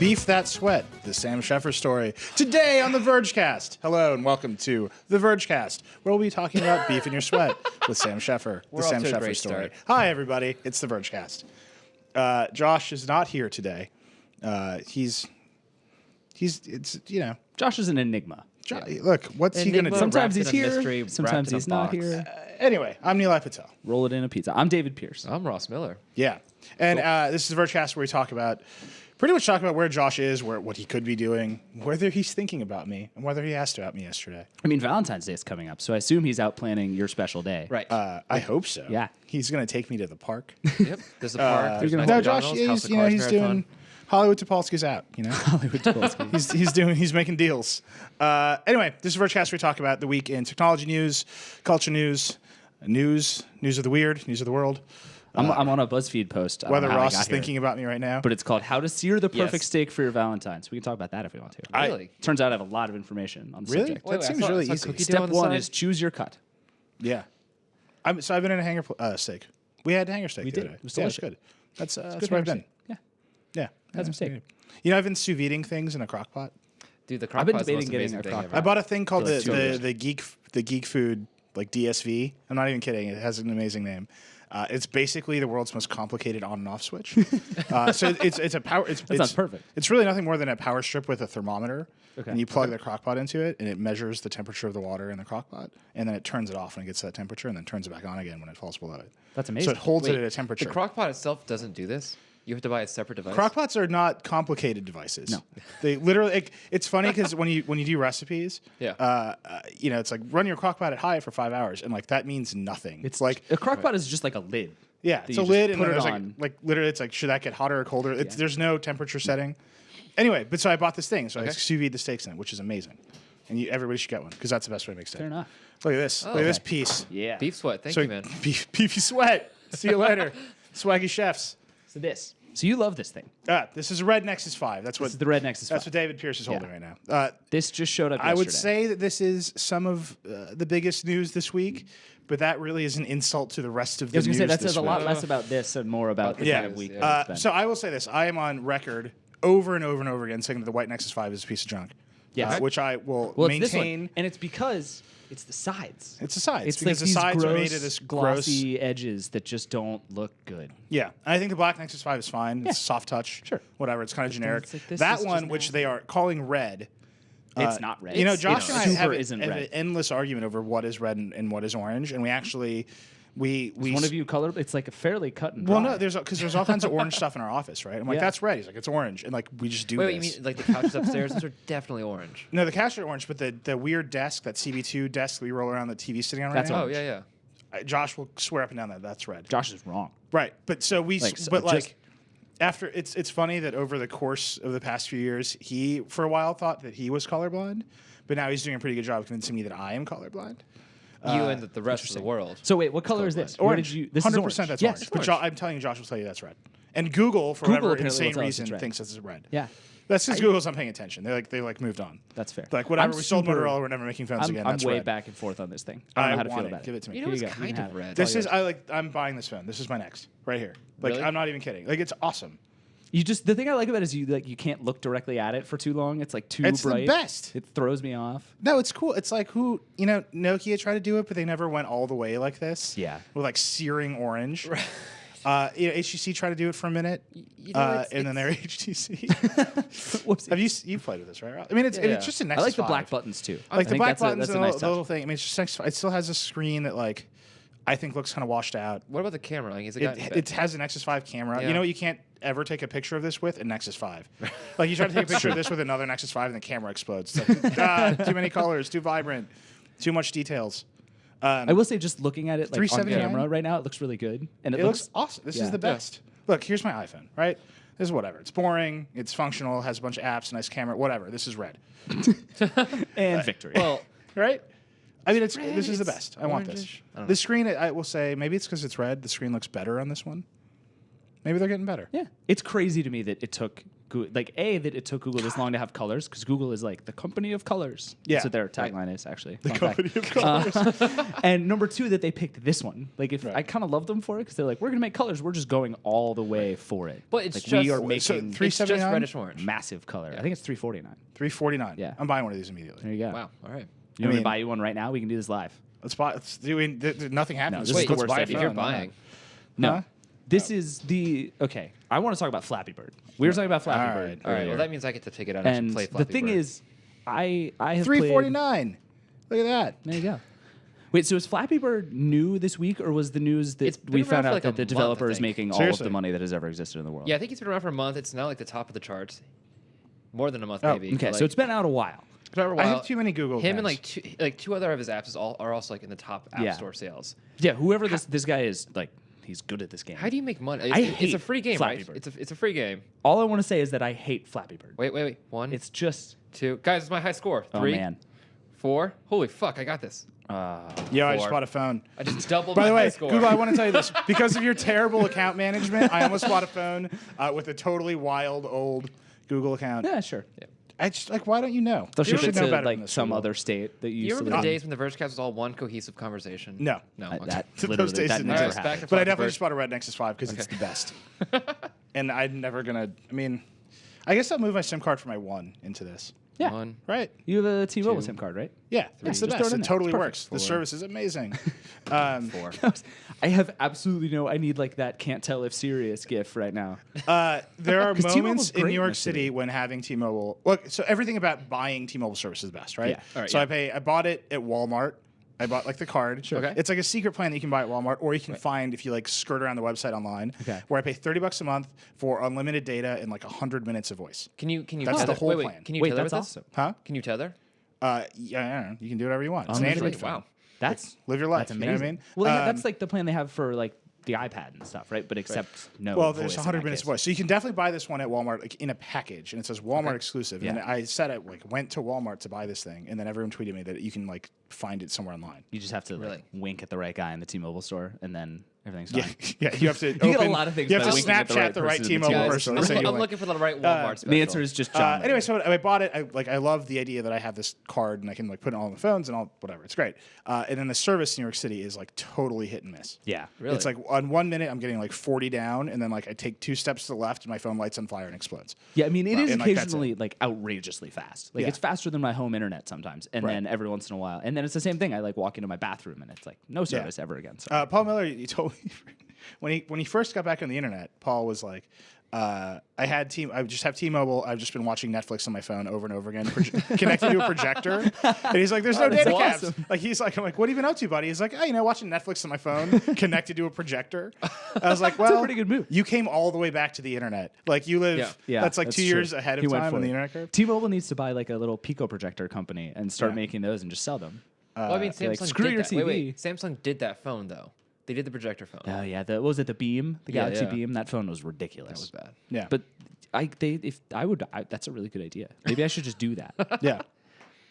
Beef That Sweat, the Sam Sheffer story. Today on the Vergecast. Hello and welcome to the Vergecast, where we'll be talking about beef in your sweat with Sam Sheffer, the Sam Sheffer story. Hi, everybody. It's the Vergecast. Josh is not here today. It's Josh is an enigma. Look, what's he going to do? Sometimes he's here, sometimes he's not here. Anyway, I'm Nilay Patel. Roll it in a pizza. I'm David Pierce. I'm Ross Miller. Yeah. And this is the Vergecast where we pretty much talk about where Josh is, what he could be doing, whether he's thinking about me, and whether he asked about me yesterday. I mean, Valentine's Day is coming up, so I assume he's out planning your special day. Right. I hope so. Yeah. He's going to take me to the park. Yep. There's a park. There's No, Josh, he's doing Hollywood Topolsky's out, Hollywood Topolsky. He's making deals. Anyway, this is Vergecast where we talk about the week in technology news, culture news of the weird, news of the world. I'm on a BuzzFeed post. Whether Ross is thinking about me right now. But it's called How to Sear the Perfect Steak for Your Valentine's. We can talk about that if we want to. Really? Turns out I have a lot of information on the Really? subject. That seems really easy. Step one is choose your cut. Yeah. So I've been in a hanger steak. We had hanger steak We the did. other day. It was Yeah, it's delicious. good. That's Good where I've hanger been. steak. Yeah. Had some steak. I've been sous videing things in a crock pot. Dude, the I've been crock pot's the most debating getting amazing a thing crock ever. pot. I bought a thing called For like 2 years. the geek food, like DSV. I'm not even kidding. It has an amazing name. It's basically the world's most complicated on and off switch. So it's a power. That sounds perfect. It's really nothing more than a power strip with a thermometer, Okay. and you plug the crock pot into it, and it measures the temperature of the water in the crock pot, and then it turns it off when it gets to that temperature, and then turns it back on again when it falls below it. That's amazing. So it holds it Wait, at a temperature. The crock pot itself doesn't do this? You have to buy a separate device? Crockpots are not complicated devices. No. They literally. It's funny because when you do recipes, Yeah. it's like run your crockpot at high for 5 hours, and like that means nothing. It's like a crock pot is just like a lid. yeah, that it's you a just lid, and put then it there's on. like literally, it's like should that get hotter or colder? There's no temperature setting. Anyway, but so I bought this thing, so I sous vide the steaks in it, which is amazing, and everybody should get one because that's the best way to make steak. Fair enough. Look at this. Look at this piece. Yeah. Beef sweat. Thank So you, man. beefy sweat. See you later, swaggy chefs. So you love this thing. This is a red Nexus 5. That's what This is the Red Nexus 5. That's what David Pierce is holding right now. This just showed up yesterday. I would say that this is some of the biggest news this week, but that really is an insult to the rest of the I was news going to say that this says a lot week. less about this and more about the kind of week. that it's been. So I will say this. I am on record over and over and over again saying that the white Nexus 5 is a piece of junk. Yes. Which I will Well, it's this maintain. one, and it's because it's the sides. It's the sides. It's because like the these sides gross, are made of this glossy edges that just don't look good. Yeah, I think the black Nexus 5 is fine. It's soft touch. Sure. Whatever. It's kind of generic. it's like, this that is one, just which nasty. they are calling red. It's not red. Josh and I super have isn't an red. endless argument over what is red and what is orange, and we actually we One of you color. It's like a fairly cut and dry. Well, no, because there's all kinds of orange stuff in our office, right? I'm like, Yeah. that's red. He's like, it's orange, and like we just do Wait, this. you mean like the couches upstairs? Those are definitely orange. No, the couch are orange, but the weird desk, that CB2 desk we roll around the TV sitting on right That's now. Oh, yeah. Josh will swear up and down that that's red. Josh is wrong. Right, but so we, Like, so but just- like. After it's funny that over the course of the past few years, he for a while thought that he was colorblind, but now he's doing a pretty good job convincing me that I am colorblind. You and the rest of the world. So wait, what color is this? Where Orange. did you? This is 100% orange. that's Yes. orange. But I'm telling you, Josh will tell you that's red. And Google, for Google whatever apparently insane will tell us reason, it's red. thinks this is red. Yeah. That's because Google's not paying attention. They moved on. That's fair. They're like whatever, I'm we sold super- Motorola, we're never making phones again. I'm That's way red. back and forth on this thing. I don't know how to feel want about it. it. Give it to me. You know what's Here you go. You kind can of have it. red? This is I'm buying this phone. This is my next right here. Like Really? I'm not even kidding. Like it's awesome. The thing I like about it is you can't look directly at it for too long. It's like too It's the bright. best. It throws me off. No, it's cool. It's like Nokia tried to do it, but they never went all the way like this. Yeah. With like searing orange. HTC tried to do it for a minute, and then they're HTC. Whoopsie. You've played with this, right? I mean, it's just a I Nexus like the 5. black buttons too. Like I the think black that's buttons a and nice the touch. little thing. I mean, it's just Nexus 5. It still has a screen that like I think looks kind of washed out. What about the camera? Like, It has a Nexus 5 camera. Yeah. You know what you can't ever take a picture of this with? A Nexus 5. Like you try to take a picture of this with another Nexus 5 and the camera explodes. It's like, too many colors, too vibrant, too much details. I will say, just looking at it like on 379? camera right now, it looks really good, and It looks awesome. This is the best. Look, here's my iPhone, right? This is whatever. It's boring. It's functional. Has a bunch of apps, nice camera, whatever. This is red. and victory. Well, Right? I mean, this is the it's best. I want this. orange-ish. I don't know. The screen, I will say, maybe it's because it's red. The screen looks better on this one. Maybe they're getting better. Yeah, it's crazy to me that it took that it took Google this long to have colors, because Google is like the company of colors. Yeah. That's what their tagline is, actually. The Fun company fact. of colors. And number two, that they picked this one. Like, if Right. I kind of love them for it, because they're like, we're gonna make colors. We're just going all the way for it. But it's like, just we are so making it's just $3.79? reddish orange. massive color. I think it's $3.49. $3.49. Yeah. I'm buying one of these immediately. There you go. Wow. All right. You want me mean- to buy you one right now? We can do this live. Let's buy. Let's do. Nothing happens. this is Let's the buy worst a idea. If you're phone. Why not? buying, No. Huh? This is the okay. I want to talk about Flappy Bird. We were talking about Flappy All Bird. right. all right. earlier. Well, that means I get to take it out and and play the Flappy thing Bird. is, I have $3.49. Look at that. There you go. Wait, so is Flappy Bird new this week, or was the news that It's been we around found for out like that a the month, I developer is think. making all Seriously? of the money that has ever existed in the world? Yeah, I think it's been around for a month. It's now like the top of the charts. More than a month, Oh, maybe. Okay, But, so it's been out a while. it's been over a I while. have too many Google. Him and accounts. two other of his apps are also like in the top app Yeah. store sales. Yeah, whoever this guy is, like, he's good at this game. How do you make money? I It's hate a free game, Flappy right? Bird. It's a free game. All I want to say is that I hate Flappy Bird. Wait. One, It's just, two. Guys, it's my high score. oh 3, man. 4. Holy fuck, I got this. Yo, I just 4. bought a phone. I just doubled By my the high way, score. Google, I want to tell you this. Because of your terrible account management, I almost bought a phone with a totally wild old Google account. Yeah, sure. I just why don't you know? They'll You ship it should know to better than like this, some Google. other state that you You used to remember live the in. days when the Vergecast was all one cohesive conversation? No. No. That Okay. Those literally days that didn't never exist. happened. Back to But I Flappy definitely Bird. just bought a Red Nexus 5 because it's the best. And I'm never gonna. I mean, I guess I'll move my SIM card from my one into this. Yeah. 1, Right? You have a T-Mobile 2. SIM card, right? Yeah, it's the just throw best. it in It there. totally It's perfect. works. The 4. service is amazing. 4. I have absolutely no. I need like that can't tell if serious gif right now. There are 'Cause T-Mobile's moments in great New in York this city. City when having T-Mobile. Look, so everything about buying T-Mobile service is best, right? Yeah. All right, So yeah. I bought it at Walmart. I bought like the card. Sure. Okay. It's like a secret plan that you can buy at Walmart, or you can find if you like skirt around the website online. Okay. Where I pay $30 a month for unlimited data and like 100 minutes of voice. Can you That's tether? the whole wait, plan. Can you Wait, tether that's with awesome. this? Huh? Can you tether? Yeah, I don't know. You can do whatever you want. It's an Unlimited. Android phone. Wow. That's Live your life. That's you know amazing. what I mean? Well, that's like the plan they have for like the iPad and stuff, right? But except no. Well, voice there's in 100 that minutes case. of voice. So you can definitely buy this one at Walmart like, in a package, and it says Walmart exclusive. And Yeah. I said I like went to Walmart to buy this thing, and then everyone tweeted me that you can like find it somewhere online. You just have to like Really? wink at the right guy in the T-Mobile store, and then everything's Yeah, fine. yeah. You have to. get a lot of things You have by to winking at the Snapchat right the right person in the T-Mobile T-Mobile person. store. and say you I'm wink. looking for the right Walmart special. The answer is just John. Anyway, so I bought it. I love the idea that I have this card and I can like put it all on the phones and all whatever. It's great. And then the service in New York City is like totally hit and miss. yeah, Really? It's like on 1 minute I'm getting like 40 down, and then like I take 2 steps to the left and my phone lights on fire and explodes. yeah. I mean, it is And, like, that's occasionally like outrageously fast. Like Yeah. it's faster than my home internet sometimes, and Right. then every once in a while, and then it's the same thing. I like walk into my bathroom and it's like no service ever again. So Paul Miller, you told me when he first got back on the internet, Paul was like, I just have T-Mobile. I've just been watching Netflix on my phone over and over again, connected to a projector. And he's like, "There's no that's data caps." awesome. Like I'm like, "What have you been up to, buddy?" He's like, "Oh, watching Netflix on my phone, connected to a projector." I was like, "Well, pretty good move. You came all the way back to the internet. Like you live. yeah, that's like 2 true. years ahead of He went time for on the it. internet curve." T-Mobile needs to buy like a little Pico projector company and start Yeah. making those and just sell them. Well, I mean, like, Samsung screw did your that. Wait, TV. Samsung did that phone though. They did the projector phone. Oh yeah, what was it? The Beam, the Yeah, Galaxy yeah. Beam. That phone was ridiculous. That was bad. Yeah, But that's a really good idea. Maybe I should just do that. yeah.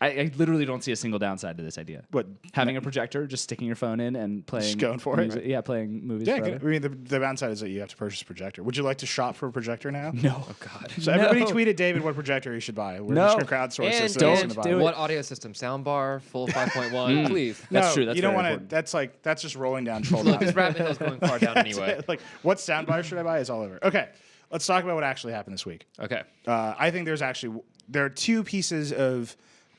I literally don't see a single downside to this idea. What? Having a projector, just sticking your phone in and playing. Just going for it? music, Yeah, playing movies. Yeah, forever. I mean, the downside is that you have to purchase a projector. Would you like to shop for a projector now? No. Oh God. So everybody No. tweeted David what projector he should buy. We're No. just gonna crowdsource this. And, and he's and gonna buy do it. what audio system? Soundbar, full 5.1. Please. No, That's true, that's you don't very want to. important. That's just rolling down troll. Look, this rabbit hill's going far down anyway. Like, what soundbar should I buy? Is all over. Okay, let's talk about what actually happened this week. Okay. I think there are 2 pieces of,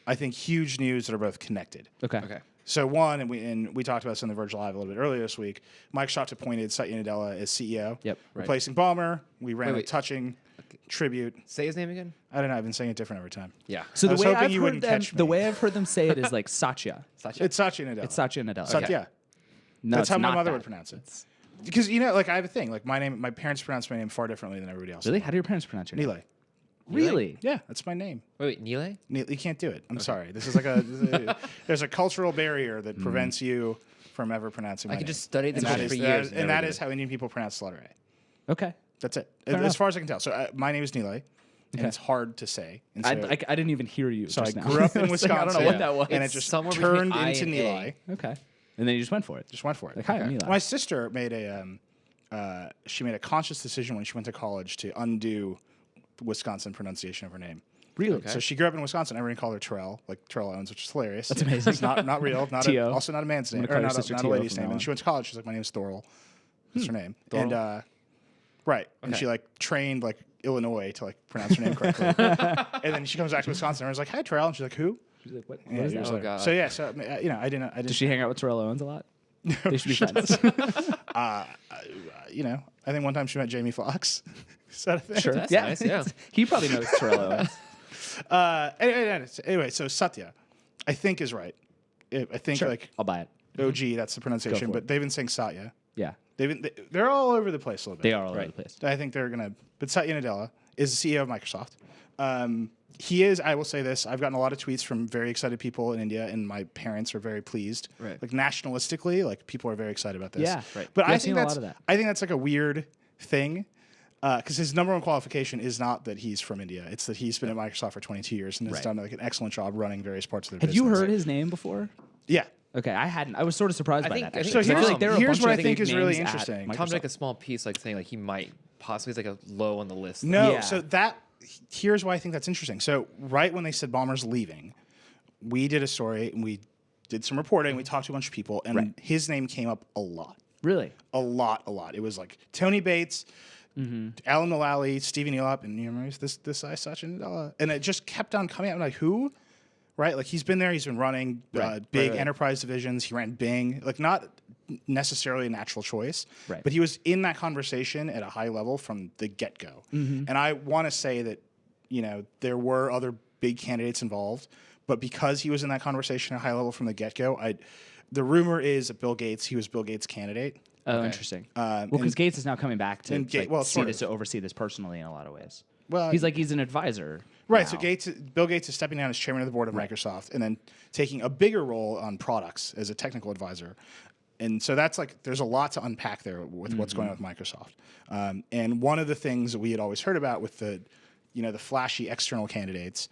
I think, huge news that are both connected. Okay. Okay. So one, and we talked about this on the Verge Live a little bit earlier this week. Microsoft appointed Satya Nadella as CEO. Yep. Right. Replacing Ballmer. We ran a wait. touching tribute. Say his name again. I don't know. I've been saying it different every time. Yeah. So I the was way hoping I've you heard wouldn't them, catch the me. way I've heard them say it is like Satya. Satya. It's Satya Nadella. It's Satya Nadella. Satya. No, That's it's how my not mother that. would pronounce it. Because like I have a thing. Like my parents pronounce my name far differently than everybody else. Really? How do your parents pronounce your name? Nilay. Really? Yeah, that's my name. Wait, Nilay? You can't do it. I'm sorry. This is like there's a cultural barrier that prevents you from ever pronouncing my I could name. just study this And that book is- for that years. is- and and never that do is it. how Indian people pronounce the letter A. Okay. That's it. enough. As far as I can tell. So my name is Nilay, and Okay. it's hard to say. And I so, didn't even hear you. so I just now. grew up in I was like, Wisconsin. I don't know what Yeah. that was. and it It's just somewhere between turned I into and A. Nilay. Okay. And then you just went for it. Just went for it. Like, hi, I'm Nilay. My sister made a she made a conscious decision when she went to college to undo the Wisconsin pronunciation of her name. Really? Okay. So she grew up in Wisconsin. Everyone called her Terrell, like Terrell Owens, which is hilarious. That's amazing. It's not real. Also not a man's name. gonna call Or your not sister not a T.O. lady's from name. now And on. she went to college. She's like, my name's Thorl. That's her name. Thorl? And right. And Okay. she like trained like Illinois to like pronounce her name correctly. And then she comes back to Wisconsin. And I was like, hi, Terrell. And she's like, who? She's like, what Yeah, is years that? Oh, later. God. So yeah, so you know, I didn't. Does she hang out with Terrell Owens a lot? They should be She friends. You know, I think one time she met Jamie Foxx. Is that a thing? Sure. That's nice, yeah. He probably knows Terrell Owens. Anyway, so Satya, I think is right. I think Sure. like I'll buy it. OG, that's the pronunciation, for but it. they've been saying Satya. Yeah. They're all over the place a little bit. They are all over the place. I think they're gonna. But Satya Nadella is the CEO of Microsoft. He is. I will say this. I've gotten a lot of tweets from very excited people in India, and my parents are very pleased. Right. Like nationalistically, like people are very excited about this. Yeah. Right. But Yeah, I I've think seen a that's. lot of that. I think that's like a weird thing. Because his number one qualification is not that he's from India; it's that he's been at Microsoft for 22 years and has Right. done like an excellent job running various parts of their Have business. you heard his name before? Yeah. Okay, I hadn't. I was sort of surprised by that. I Actually, think- So 'cause I feel like there are a here's bunch what of I think big is really names at interesting. Microsoft. Tom's like a small piece, like saying like he might possibly is like a low on the list. No, Yeah. so here's why I think that's interesting. So right when they said Ballmer's leaving, we did a story and we did some reporting. We talked to a bunch of people, and Right. his name came up a lot. Really? A lot. It was like Tony Bates, Alan Mullally, Stevie Nealop, and you remember this guy Satya Nadella, and it just kept on coming out. I'm like, who? Right? Like he's been there. He's been running big right. enterprise divisions. He ran Bing. Like not necessarily a natural choice, Right. but he was in that conversation at a high level from the get-go. And I want to say that, you know, there were other big candidates involved, but because he was in that conversation at a high level from the get-go, the rumor is that Bill Gates, he was Bill Gates' candidate. Oh, interesting. Well, and- because Gates is now coming back to and like, sort to of. oversee this personally in a lot of ways. Well, he's an advisor. Right. now. So Bill Gates is stepping down as chairman of the board of Microsoft and then taking a bigger role on products as a technical advisor. And so that's like, there's a lot to unpack there with what's going on with Microsoft. And one of the things that we had always heard about with the flashy external candidates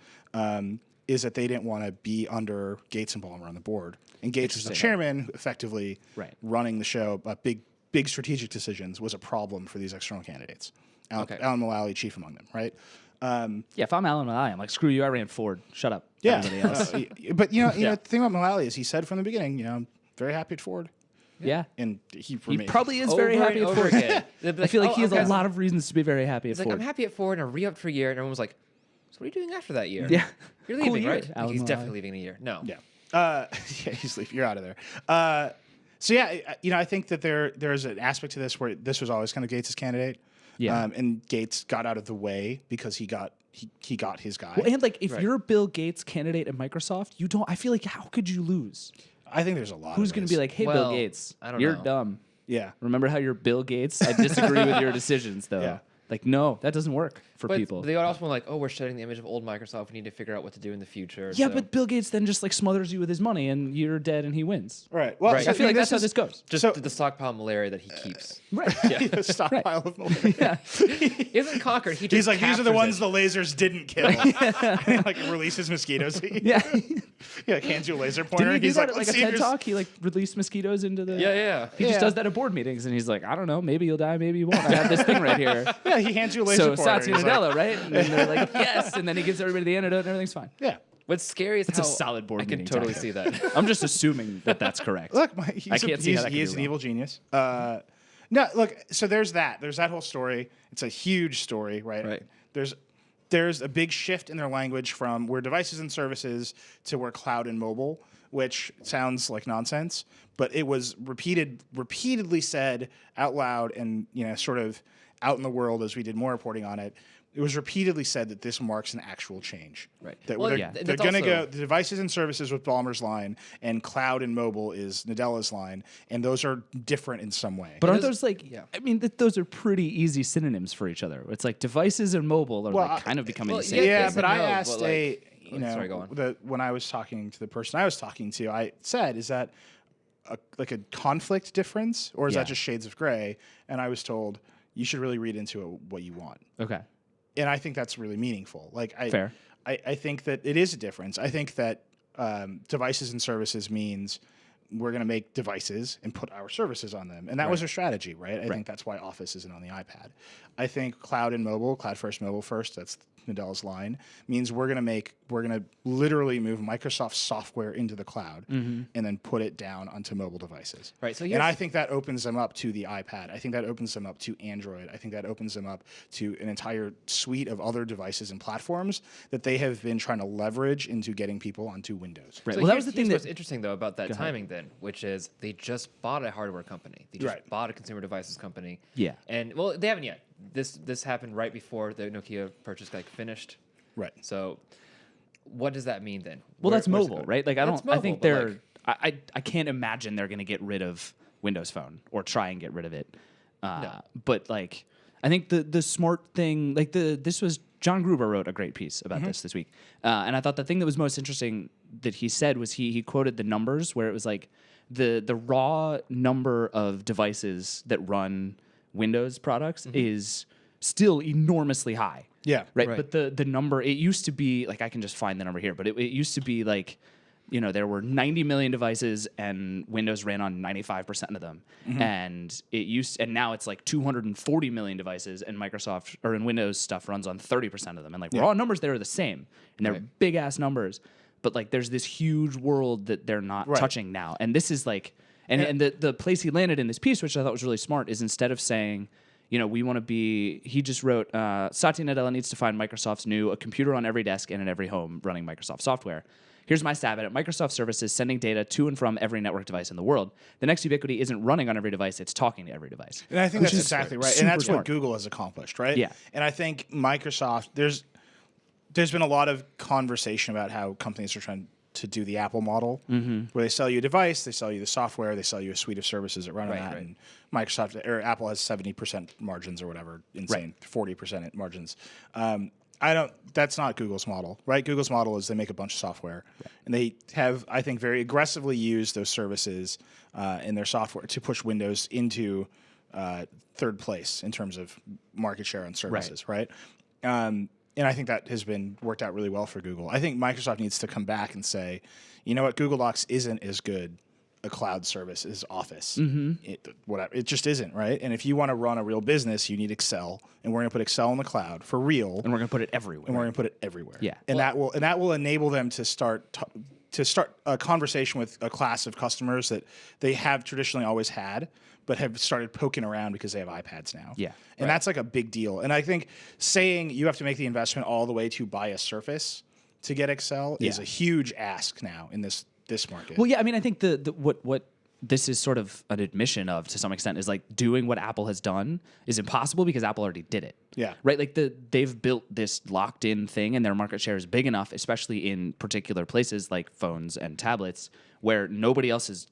is that they didn't want to be under Gates and Ballmer on the board. And Gates is the chairman, effectively Right. running the show, but big strategic decisions was a problem for these external candidates. Alan Mullally, chief among them, right? Yeah, if I'm Alan Mullally, I'm like, screw you, I ran Ford. Shut up. Yeah, Everybody else. but the thing about Mullally is he said from the beginning, I'm very happy at Ford, yeah. and he Probably is very Over happy and at over Ford. again. They'd be I feel like "Oh, he has okay." a lot of reasons to be very happy at He's like, Ford. I'm happy at Ford, and I re-upped for a year, and everyone was like, so what are you doing after that year? Yeah. You're Cool leaving, year, right? Like, Alan he's Mullally. definitely leaving in a year. No. yeah, yeah, he's leaving. You're out of there. So yeah, I think that there's an aspect to this where this was always kind of Gates' candidate. Yeah. And Gates got out of the way because he got his guy. Well, and like, if Right. you're a Bill Gates candidate at Microsoft, you don't. I feel like, how could you lose? I think there's a lot. Who's of going this. to be like, hey, Well, Bill Gates, I don't you're know. dumb. Yeah. Remember how you're Bill Gates? I disagree with your decisions, though. Yeah. Like, no, that doesn't work for But people. they would also want like, oh, we're shedding the image of old Microsoft. We need to figure out what to do in the future. Yeah, so- but Bill Gates then just like smothers you with his money, and you're dead, and he wins. Right. Well, Right. I feel like that's how this goes. just so- the stockpile malaria that he keeps. Right. the stockpile of malaria. Yeah. He hasn't conquered. He just He's like, these are the captures ones it. the lasers didn't kill. And he, like releases mosquitoes. Yeah. He like hands you a laser pointer. Didn't he do He's that like, at like let's a see if TED you're talk? He like released mosquitoes into the. Yeah. He just Yeah. does that at board meetings, and he's like, I don't know, maybe you'll die, maybe you won't. I have this thing right here. Yeah, he hands you a laser So pointer. Satya He's like, Nadella, right? And then they're like, yes, and then he gives everybody the antidote, and everything's fine. yeah. What's scary is It's a how solid board I can meeting totally tactic. see that. I'm just assuming that that's correct. Look, he's I can't see how that he could is be an wrong. evil genius. No, look. So there's that. There's that whole story. It's a huge story, right? Right. There's a big shift in their language from we're devices and services to we're cloud and mobile, which sounds like nonsense, but it was repeatedly said out loud and sort of out in the world as we did more reporting on it. It was repeatedly said that this marks an actual change. Right. That Well, they're, yeah, they're that's going to also- go the devices and services with Ballmer's line, and cloud and mobile is Nadella's line, and those are different in some way. But aren't is- those like? yeah. I mean, those are pretty easy synonyms for each other. It's like devices and mobile are like kind of becoming well, the same. yeah, yes but and I no, asked but, sorry, go on. when I was talking to the person I was talking to, I said, is that like a conflict difference, or is Yeah. that just shades of gray? And I was told you should really read into it what you want. Okay. And I think that's really meaningful. Like Fair. I think that it is a difference. I think that devices and services means we're going to make devices and put our services on them. And that was their strategy, right? I think that's why Office isn't on the iPad. I think cloud and mobile, cloud first, mobile first, that's Nadella's line, means we're going to literally move Microsoft software into the cloud and then put it down onto mobile devices. Right. So and I think that opens them up to the iPad. I think that opens them up to Android. I think that opens them up to an entire suite of other devices and platforms that they have been trying to leverage into getting people onto Windows. Right. So Well, that was the thing what's that interesting though about that timing then, which is they just bought a hardware company. They just bought a consumer devices company. Yeah. And well, they haven't yet. This happened right before the Nokia purchase finished. Right. So what does that mean then? Well, that's where's it mobile, going? right? Like I That's don't. I mobile, think but, they're. I can't imagine they're going to get rid of Windows Phone or try and get rid of it. No. But like, I think the smart thing, like this was John Gruber wrote a great piece about this week, and I thought the thing that was most interesting that he said was he quoted the numbers where it was like the raw number of devices that run Windows products is still enormously high. Yeah. Right. Right. But the number, it used to be like, I can just find the number here, but it used to be like, there were 90 million devices and Windows ran on 95% of them. And and now it's like 240 million devices and Microsoft or in Windows stuff runs on 30% of them. And like raw numbers there are the same and they're big ass numbers, but like there's this huge world that they're not touching now. And this is like, and the place he landed in this piece, which I thought was really smart, is instead of saying, we want to be, he just wrote, Satya Nadella needs to find Microsoft's new, a computer on every desk and in every home running Microsoft software. Here's my stab at it. Microsoft services sending data to and from every network device in the world. The next ubiquity isn't running on every device, it's talking to every device. And I think that's exactly right. And that's smart. what Google has accomplished, right? Yeah. And I think Microsoft, there's been a lot of conversation about how companies are trying to do the Apple model, where they sell you a device, they sell you the software, they sell you a suite of services that run on that. And Microsoft or Apple has 70% margins or whatever, insane, 40% margins. That's not Google's model, right? Google's model is they make a bunch of software, and they have, I think, very aggressively used those services in their software to push Windows into third place in terms of market share on services, right? And I think that has been worked out really well for Google. I think Microsoft needs to come back and say, you know what, Google Docs isn't as good a cloud service as Office. It just isn't, right? And if you want to run a real business, you need Excel, and we're going to put Excel in the cloud for real, And we're going to put it everywhere. and we're going to put it everywhere. Yeah. and that will enable them to start a conversation with a class of customers that they have traditionally always had, but have started poking around because they have iPads now. Yeah. And that's like a big deal. And I think saying you have to make the investment all the way to buy a Surface to get Excel is a huge ask now in this market. Well, yeah, I mean, I think what this is sort of an admission of to some extent is like doing what Apple has done is impossible because Apple already did it. Yeah. Right? Like they've built this locked in thing and their market share is big enough, especially in particular places like phones and tablets where nobody else is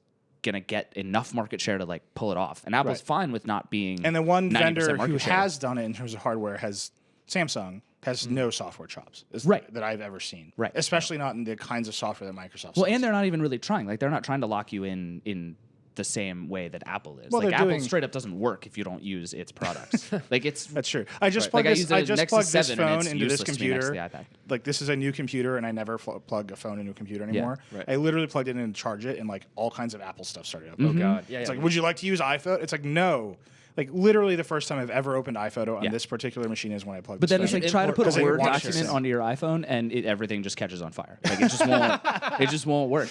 going to get enough market share to like pull it off. And Apple's fine with not being And the one 90% vendor who market share. has done it in terms of hardware has Samsung has no software chops that I've ever seen. Right. Especially not in the kinds of software that Microsoft Well, sells. and they're not even really trying. Like they're not trying to lock you in the same way that Apple is. Well, like they're Apple doing- straight up doesn't work if you don't use its products. Like it's That's true. I just Right. plugged Like, I this. use a I just Nexus plugged this 7 and phone it's into this useless to me next to computer. the iPad. Like this is a new computer, and I never plug a phone into a computer anymore. Right. I literally plugged it in and charge it, and like all kinds of Apple stuff started up. Oh God. Yeah. It's yeah. like, would you like to use iPhoto? It's like, no. Like literally, the first time I've ever opened iPhoto on Yeah. this particular machine is when I plugged. But this then it's phone like in. try to put Because a I Word watched document it. onto your iPhone and everything just catches on fire. Like it just won't. It just won't work.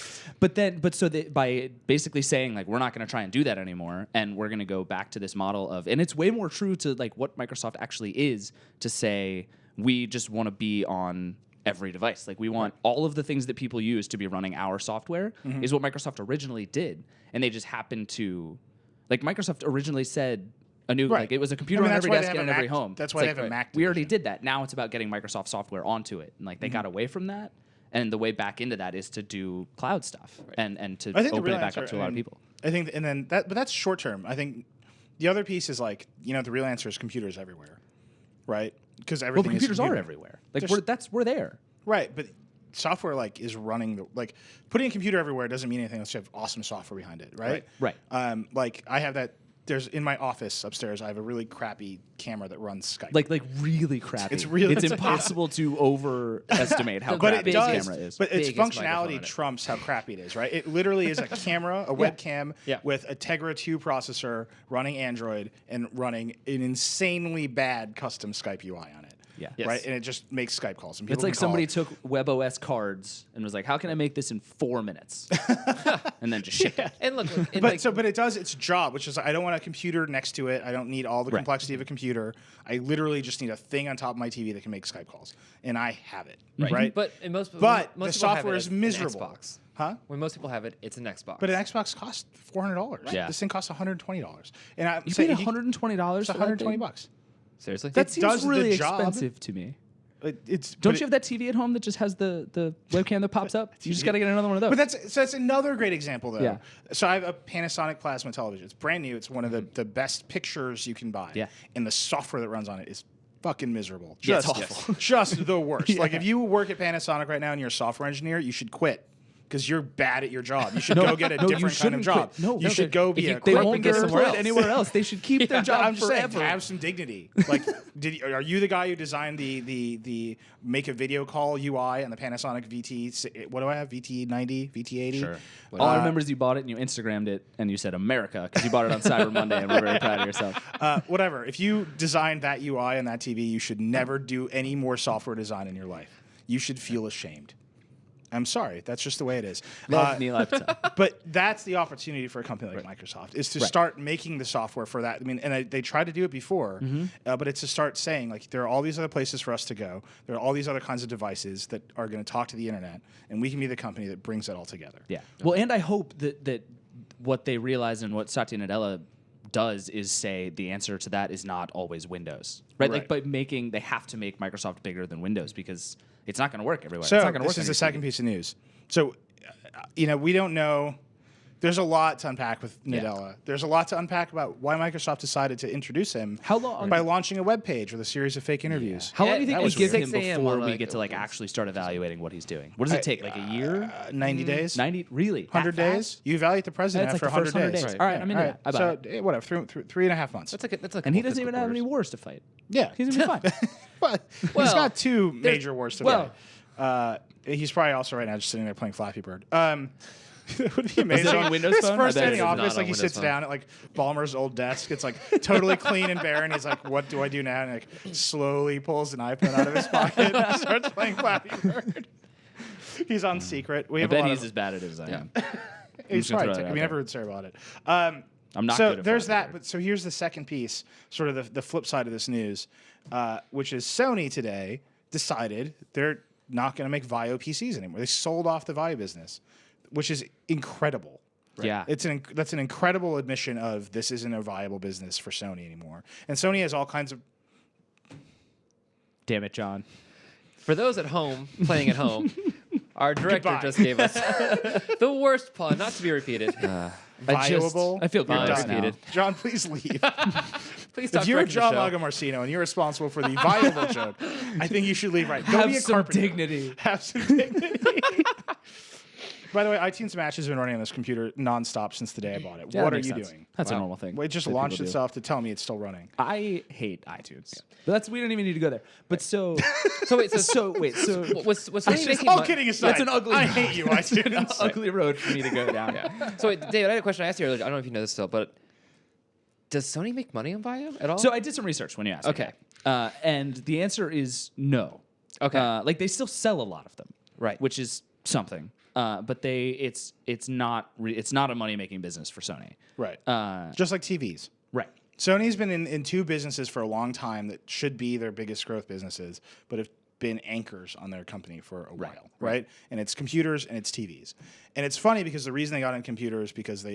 By basically saying like we're not going to try and do that anymore, and we're going to go back to this model of, and it's way more true to like what Microsoft actually is to say we just want to be on every device. Like we want all of the things that people use to be running our software is what Microsoft originally did, and they just happened to, like Microsoft originally said. Like it was a computer on that's every why they desk have and a in every Mac- home. that's It's why they like, have a Mac We already division. did that. Now it's about getting Microsoft software onto it, and like they got away from that. And the way back into that is to do cloud stuff and to I think the open real it back answer, up to a lot of people. I think, and then that, but that's short term. I think the other piece is like, the real answer is computers everywhere, right? Because Well, everything computers is are computer. everywhere. Like Just- we're there. Right, but software like is running putting a computer everywhere doesn't mean anything unless you have awesome software behind it, right? Right. Like I have that there's in my office upstairs, I have a really crappy camera that runs Skype. Like really crappy. It's impossible to overestimate how crappy this camera is. But its Biggest functionality microphone trumps how crappy it is, right? It literally is a camera, a webcam Yeah. with a Tegra 2 processor running Android and running an insanely bad custom Skype UI on it. Yeah. Yes. Right? And it just makes Skype calls. And It's people like can call somebody it. took WebOS cards and was like, "How can I make this in 4 minutes?" and then just shipped it. And look, and But it does its job, which is I don't want a computer next to it. I don't need all the complexity of a computer. I literally just need a thing on top of my TV that can make Skype calls, and I have it. Right? But in most the people have software it is as an miserable. Xbox. Huh? When most people have it, it's an Xbox. But an Xbox costs $400. Yeah. This thing costs $120. And I'm You saying paid $120 it's for that thing? $120. Seriously? That It seems does the really job. expensive to me. It's Don't you have that TV at home that just has the webcam that pops up? You just got to get another one of those. But that's another great example, though. Yeah. So I have a Panasonic plasma television. It's brand new. It's one of the best pictures you can buy. Yeah. And the software that runs on it is fucking miserable. Yeah, it's Just, awful. just the worst. Like if you work at Panasonic right now and you're a software engineer, you should quit. Because you're bad at your job. You should go get a you different kind of shouldn't job. quit. No, you should go be a They quit, won't get go somewhere employed else. anywhere else. They should keep their job I'm just saying, forever. have some dignity. Like, are you the guy who designed the make a video call UI on the Panasonic VT? What do I have? VT90, VT80. Sure. All I remember is you bought it and you Instagrammed it and you said America because you bought it on Cyber Monday and we're very proud of yourself. Whatever. If you designed that UI on that TV, you should never do any more software design in your life. You should feel ashamed. I'm sorry. That's just the way it is. Love Nilay Patel. But that's the opportunity for a company like Microsoft is to start making the software for that. I mean, and they tried to do it before, but it's to start saying, like, there are all these other places for us to go. There are all these other kinds of devices that are going to talk to the internet, and we can be the company that brings it all together. Yeah. Well, and I hope that what they realize and what Satya Nadella does is say the answer to that is not always Windows, right? Like, but they have to make Microsoft bigger than Windows because it's not going to work everywhere. So it's not going to work. This is the second piece of news. So, we don't know. There's a lot to unpack with Nadella. There's a lot to unpack about why Microsoft decided to introduce him. How long? By launching a web page with a series of fake interviews. How long do you think that we was give him 6 a.m. before on, we like, get to actually start evaluating what he's doing? What does it take? Like a year? 90 days? 90? Really? 100 That days? fast? You evaluate the president That's after like the first 100 days. days. All right, I'm into that. I buy So, it. whatever, 3.5 months. That's like And he doesn't even have any wars to fight. Yeah. He's going to be fine. But he's Well, got two major wars to well- fight. He's probably also right now just sitting there playing Flappy Bird. It would be amazing. it on Windows His Phone? first I day bet in it the is office, not like on he Windows sits Phone. down at like Ballmer's old desk. It's like totally clean and bare, and he's like, "What do I do now?" And like slowly pulls an iPhone out of his pocket and starts playing Flappy Bird. He's on secret. We I have bet a lot he's of, as bad at it as I am. he's just gonna probably. throw that out We there. never heard Sarah about it. I'm not So good at there's Flappy that. Bird. But so here's the second piece, sort of the flip side of this news, which is Sony today decided they're not going to make VAIO PCs anymore. They sold off the VAIO business, which is incredible. Yeah. That's an incredible admission of this isn't a viable business for Sony anymore. And Sony has all kinds of. Damn it, John. For those at home, playing at home, our director Goodbye. just gave us the worst pun, not to be repeated. Viable. I feel You're gross done. now. John, please leave. Please stop If you're directing the John show. Lagomarsino and you're responsible for the viable joke, I think you should leave right. Go Have be a some carpenter. dignity. Have some dignity. By the way, iTunes Match has been running on this computer nonstop since the day I bought it. Yeah, What that are makes you sense. doing? That's a normal thing. Well, it just that launched people do. itself to tell me it's still running. I hate iTunes. But we don't even need to go there. But so So wait, was Sony making All money? kidding aside, That's an ugly. I hate you, It's an iTunes. ugly road for me to go down. So wait, David, I had a question I asked you earlier. I don't know if you know this still, but does Sony make money on VAIO at all? So I did some research when you asked. me Okay. that. And the answer is no. Okay. Like they still sell a lot of them. Right. Which is something. But it's not a money making business for Sony. Right. Uh, Just like TVs. right. Sony's been in two businesses for a long time that should be their biggest growth businesses, but have been anchors on their company for a while, right? And it's computers and it's TVs. And it's funny because the reason they got in computers because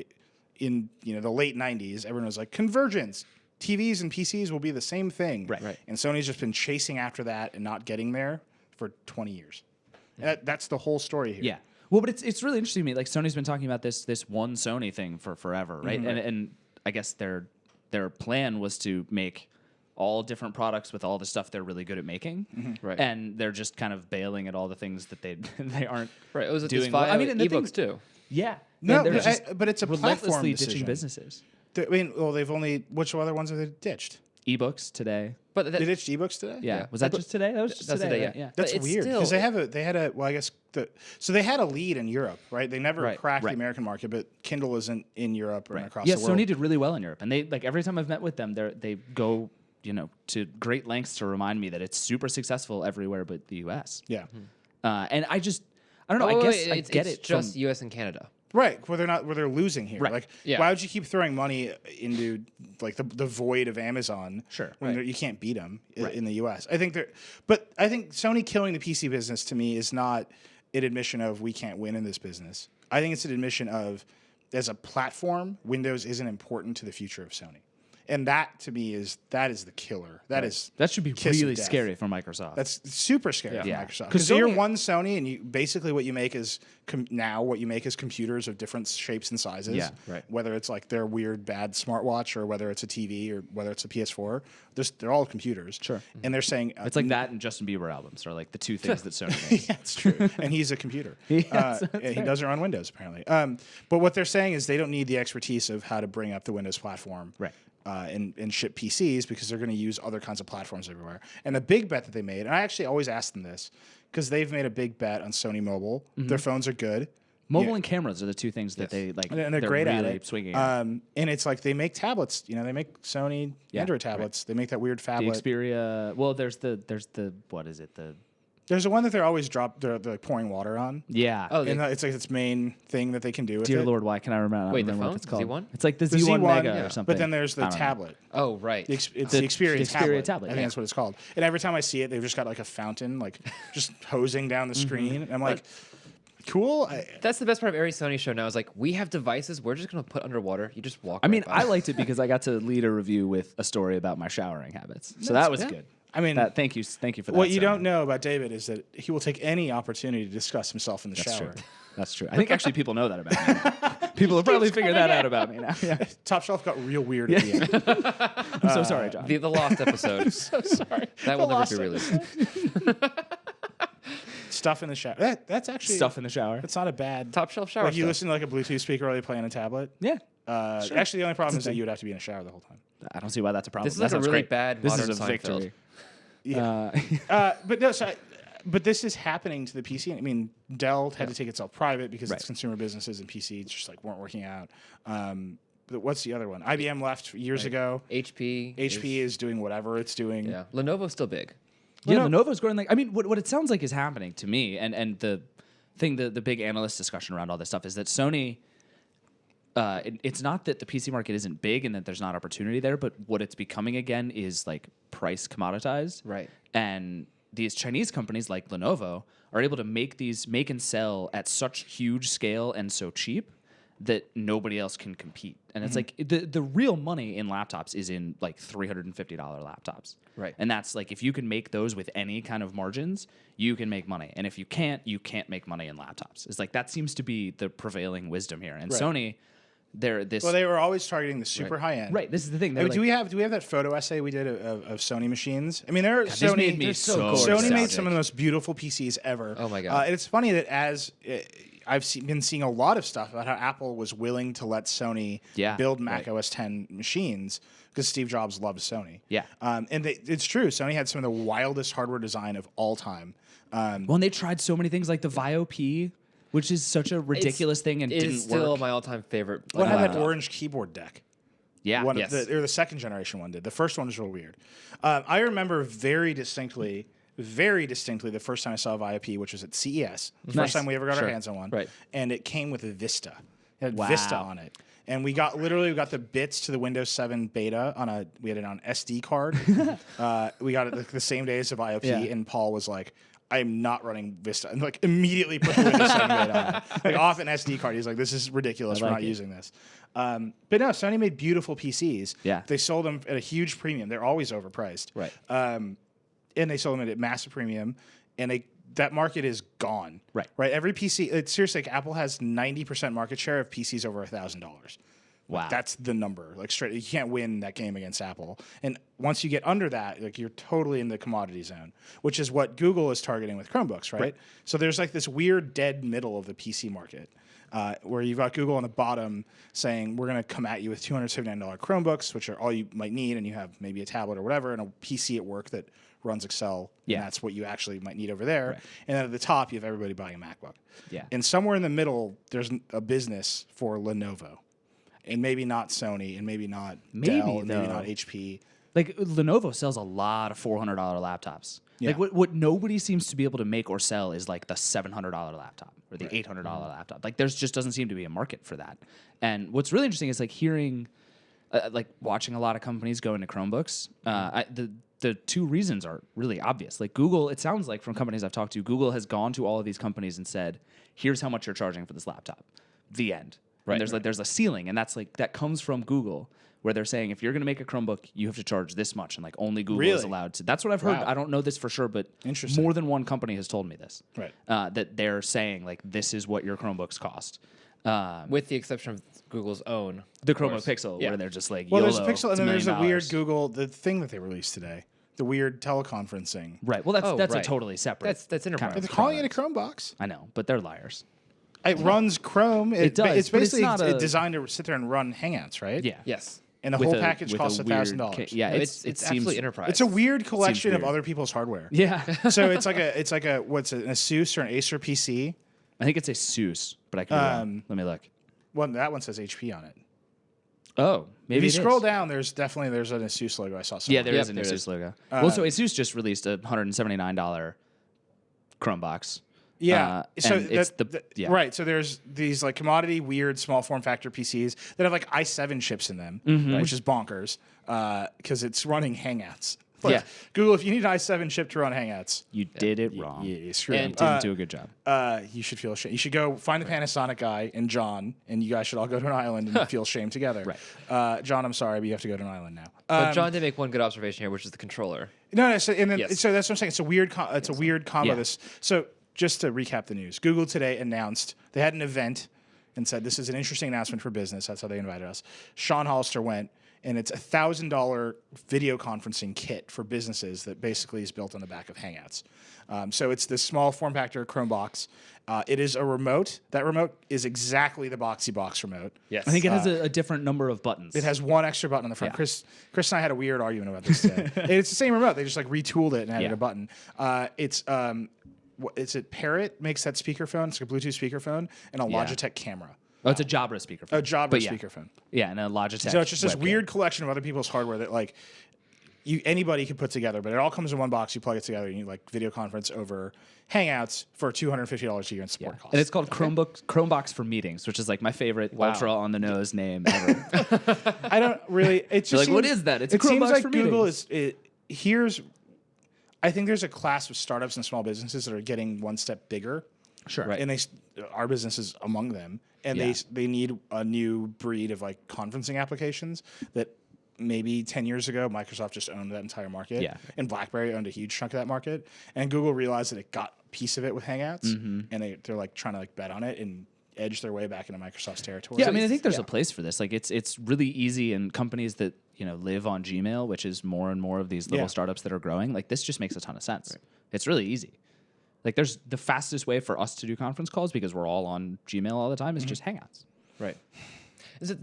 in the late 90s, everyone was like, convergence. TVs and PCs will be the same thing. Right. And Sony's just been chasing after that and not getting there for 20 years. That's the whole story here. Yeah. Well, but it's really interesting to me. Like Sony's been talking about this one Sony thing for forever, right? And I guess their plan was to make all different products with all the stuff they're really good at making, Right. And they're just kind of bailing at all the things that they aren't Right. It was doing. doing well. I mean, and the ebooks thing- too. Yeah, No, and they're just but it's a platform relentlessly decision. ditching businesses. I mean, well, they've only which other ones have they ditched? Ebooks today. But They ditched ebooks today. Yeah. Was that just today? That was just That's today. today, right? yeah. That's But it's weird still- because they had a well, I guess so they had a lead in Europe, right? They never Right, cracked the right. American market, but Kindle isn't in Europe or across Yeah, the world. Sony did really well in Europe, and they like every time I've met with them, they go to great lengths to remind me that it's super successful everywhere but the U.S. Yeah, And I don't know. Oh, I guess wait, I it's get it. just from, U.S. and Canada. right. Where they're losing here. Right. Like, Yeah. why would you keep throwing money into like the void of Amazon? Sure. when you can't beat them in the U.S. I think I think Sony killing the PC business to me is not an admission of we can't win in this business. I think it's an admission of as a platform, Windows isn't important to the future of Sony. And that to me is the killer. That should be kiss of really death. scary for Microsoft. That's super scary for Yeah. Microsoft 'Cause because you're Sony- one Sony, and you basically what you make is what you make is computers of different shapes and sizes. Yeah, right. Whether it's like their weird bad smartwatch or whether it's a TV or whether it's a PS4, they're all computers. Sure. And they're saying it's like that and Justin Bieber albums are like the two things that Sony makes. yeah, it's true. And he's a computer. He does it on Windows apparently. But what they're saying is they don't need the expertise of how to bring up the Windows platform. Right. And ship PCs because they're going to use other kinds of platforms everywhere. And the big bet that they made, and I actually always ask them this because they've made a big bet on Sony Mobile. Their phones are good. Mobile and cameras are the two things that they like. And they're great really at it. Swinging at. And it's like they make tablets. They make Sony Android tablets. They make that weird The phablet. Xperia. Well, there's the what is it? There's the one that they're always they're like pouring water on. Yeah. Oh, And it's like its main thing that they can do with Dear it. Lord, why can I remember? Wait, the remember phone? what it's called. Z1? It's like the The Z1 Mega yeah. or something. But then there's the I don't know. tablet. Oh, right. It's the The Xperia Xperia tablet. tablet, I think yeah. that's what it's called. And every time I see it, they've just got like a fountain, like just hosing down the screen. And I'm like, cool. That's the best part of every Sony show now is like, we have devices we're just going to put underwater. You just walk I mean, right by. I liked it because I got to lead a review with a story about my showering habits. So that was good. I mean, Thank you for that. what you Sarah. don't know about David is that he will take any opportunity to discuss himself in the That's shower. true. That's true. I think actually people know that about me. Now. People have probably figured that out about me now. Yeah. Top Shelf got real weird at the end. I'm so sorry, John. The lost episode. So sorry. That will never lost be released. Stuff in the shower. That's actually Stuff in the shower. That's not a bad Top shelf shower Like you stuff. listen to like a Bluetooth speaker while you play on a tablet. Yeah. Actually, the only problem is that you would have to be in a shower the whole time. I don't see why that's a problem. This is That like a sounds really great. bad This modern is a Seinfeld. victory. Yeah. But this is happening to the PC. I mean, Dell had to take itself private because its consumer businesses and PCs just like weren't working out. But what's the other one? IBM left years ago. HP. HP is doing whatever it's doing. Yeah. Lenovo's still big. Yeah, Lenovo's growing like. I mean, what it sounds like is happening to me, and the thing, the big analyst discussion around all this stuff is that Sony. It's not that the PC market isn't big and that there's not opportunity there, but what it's becoming again is like price commoditized. Right. And these Chinese companies like Lenovo are able to make and sell at such huge scale and so cheap that nobody else can compete. And it's like the real money in laptops is in like $350 laptops. Right. And that's like if you can make those with any kind of margins, you can make money. And if you can't make money in laptops. It's like that seems to be the prevailing wisdom here. And Sony, they were always targeting the super high end. Right. This is the thing. I mean, do we have that photo essay we did of Sony machines? I mean, Sony made me so Sony made nostalgic. some of the most beautiful PCs ever. Oh my God. And it's funny that I've been seeing a lot of stuff about how Apple was willing to let Sony build Mac OS X machines because Steve Jobs loved Sony. Yeah. And it's true. Sony had some of the wildest hardware design of all time. Well, and they tried so many things like the Vio P, which is such a ridiculous thing and It didn't is still work. my all-time favorite. What had that laptop. orange keyboard deck? Yeah. One yes. or the second generation one did. The first one was real weird. I remember very distinctly the first time I saw a Vio P, which was at CES. The Nice. first time we ever got Sure. our hands on one. Right. And it came with a Vista. It had Wow. Vista on it. And we got the bits to the Windows 7 beta we had it on SD card. We got it like the same day as the Vio P, and Paul was like, I am not running Vista. And like immediately put the Windows 7 beta on it. Like off an SD card. He's like, this is ridiculous. We're not using this. But no, Sony made beautiful PCs. Yeah. They sold them at a huge premium. They're always overpriced. Right. And they sold them at a massive premium. And that market is gone. Right. Right. Every PC, seriously, like Apple has 90% market share of PCs over $1,000. Wow. That's the number. Like straight, you can't win that game against Apple. And once you get under that, like you're totally in the commodity zone, which is what Google is targeting with Chromebooks, right? So there's like this weird dead middle of the PC market. where you've got Google on the bottom saying, we're going to come at you with $279 Chromebooks, which are all you might need, and you have maybe a tablet or whatever, and a PC at work that runs Excel, and that's what you actually might need over there. Right. And then at the top, you have everybody buying a MacBook. Yeah. And somewhere in the middle, there's a business for Lenovo. And maybe not Sony, and maybe not Dell, and maybe not HP. Like, Lenovo sells a lot of $400 laptops. Yeah. Like, what nobody seems to be able to make or sell is, like, the $700 laptop or the $800 laptop. Like, there's just doesn't seem to be a market for that. And what's really interesting is, like, hearing, like, watching a lot of companies go into Chromebooks. The two reasons are really obvious. Like, Google, it sounds like from companies I've talked to, Google has gone to all of these companies and said, here's how much you're charging for this laptop. The end. Right. And there's a ceiling, and that's like that comes from Google, where they're saying if you're going to make a Chromebook, you have to charge this much, and like only Google is allowed to. That's what I've heard. Wow. I don't know this for sure, but more than one company has told me this. Right. That they're saying like this is what your Chromebooks cost. With the exception of Google's own, the Chromebook Pixel, where they're just like, well, there's a Pixel, and then there's a weird Google the thing that they released today. The weird teleconferencing. Right. Well, that's a totally separate. That's enterprise. They're calling it a Chromebox. I know, but they're liars. It runs Chrome. It does. It's basically designed to sit there and run Hangouts, right? Yeah. Yes. And the whole package costs $1,000. Yeah, it's absolutely enterprise. It's a weird collection of other people's hardware. Yeah. So it's like a what's it, an Asus or an Acer PC? I think it's a Asus, but I could be wrong. Let me look. Well, that one says HP on it. Oh, maybe if you scroll down, there's an Asus logo. I saw somewhere. Yeah, there is an Asus logo. Well, so Asus just released a $179 Chromebox. Yeah. So right. So there's these like commodity weird small form factor PCs that have like i7 chips in them, which is bonkers because it's running Hangouts. But yeah. Google, if you need an i7 chip to run Hangouts, you did it wrong. You screwed and didn't do a good job. You should feel ashamed. You should go find the Panasonic guy and John, and you guys should all go to an island and feel shame together. Right. John, I'm sorry, but you have to go to an island now. But John did make one good observation here, which is the controller. No. So that's what I'm saying. It's a weird. It's a weird combo. Yeah. So just to recap the news, Google today announced they had an event and said this is an interesting announcement for business. That's how they invited us. Sean Hollister went. And it's $1,000 video conferencing kit for businesses that basically is built on the back of Hangouts. So it's this small form factor Chromebox. It is a remote. That remote is exactly the Boxy Box remote. Yes. I think it has a different number of buttons. It has one extra button on the front. Yeah. Chris and I had a weird argument about this today. It's the same remote. They just like retooled it and added a button. It's Parrot makes that speakerphone. It's like a Bluetooth speakerphone and a Logitech camera. Oh, it's a Jabra speakerphone. A Jabra speakerphone. Yeah, and a Logitech. So it's just this weird collection of other people's hardware that like anybody could put together, but it all comes in one box. You plug it together, and you like video conference over Hangouts for $250 a year in support costs. And it's called Chromebox for Meetings, which is like my favorite ultra on the nose name ever. I don't really. It's just like, what is that? It's a Chromebox seems like for Google meetings. I think there's a class of startups and small businesses that are getting one step bigger. Sure. Right. And our business is among them. And they need a new breed of like conferencing applications that maybe 10 years ago, Microsoft just owned that entire market. Yeah. And BlackBerry owned a huge chunk of that market. And Google realized that it got a piece of it with Hangouts. And they're like trying to like bet on it and edge their way back into Microsoft's territory. Yeah, I mean, I think there's a place for this. Like it's really easy, and companies that live on Gmail, which is more and more of these little startups that are growing, like this just makes a ton of sense. Right. It's really easy. Like, there's the fastest way for us to do conference calls because we're all on Gmail all the time is just Hangouts. Right.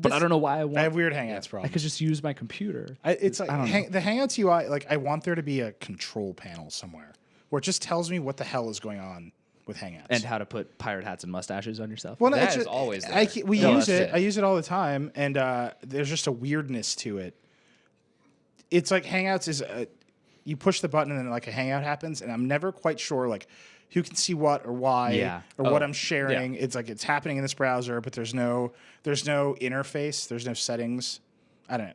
But I don't know why I have weird Hangouts problems. I could just use my computer. It's like the Hangouts UI. Like, I want there to be a control panel somewhere where it just tells me what the hell is going on with Hangouts and how to put pirate hats and mustaches on yourself. Well, that is always there. We use it. I use it all the time, and there's just a weirdness to it. It's like Hangouts is you push the button and then like a Hangout happens, and I'm never quite sure like who can see what or why or what I'm sharing. Yeah. It's like it's happening in this browser, but there's no interface, there's no settings. I don't know.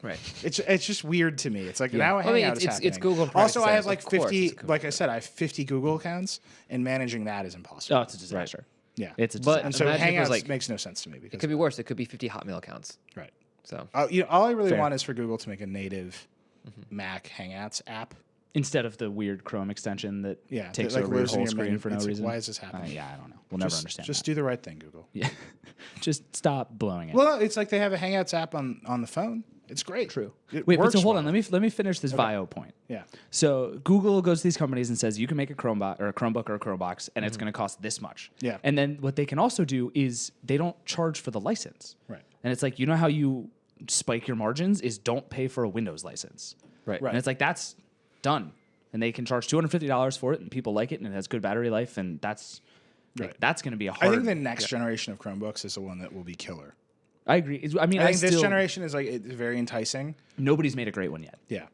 Right. It's just weird to me. It's like now a Hangout is happening. It's Google. Also, I have like 50. Like I said, I have 50 Google accounts, and managing that is impossible. Oh, it's a disaster. Right. Yeah, it's a disaster. And so Hangouts makes no sense to me because it could be worse. It could be 50 Hotmail accounts. Right. So all I really want is for Google to make a native Mac Hangouts app Instead of the weird Chrome extension that takes like over your lives in whole your screen menu. for no It's like, reason. why is this happening? Yeah, I don't know. We'll never understand. Just that. do the right thing, Google. Yeah, just stop blowing it. Well, it's like they have a Hangouts app on the phone. It's great. True. It Wait, but works so hold well. on. Let me finish this Vio point. Yeah. So Google goes to these companies and says you can make a Chromebook or a Chromebox, and it's going to cost this much. Yeah. And then what they can also do is they don't charge for the license. Right. And it's like, you know how you spike your margins is don't pay for a Windows license. Right. And it's like that's done, and they can charge $250 for it, and people like it, and it has good battery life, and that's like, that's going to be a hard. I think the next generation of Chromebooks is the one that will be killer. I agree. I mean, I think this generation is it's very enticing. Nobody's made a great one yet. Yeah.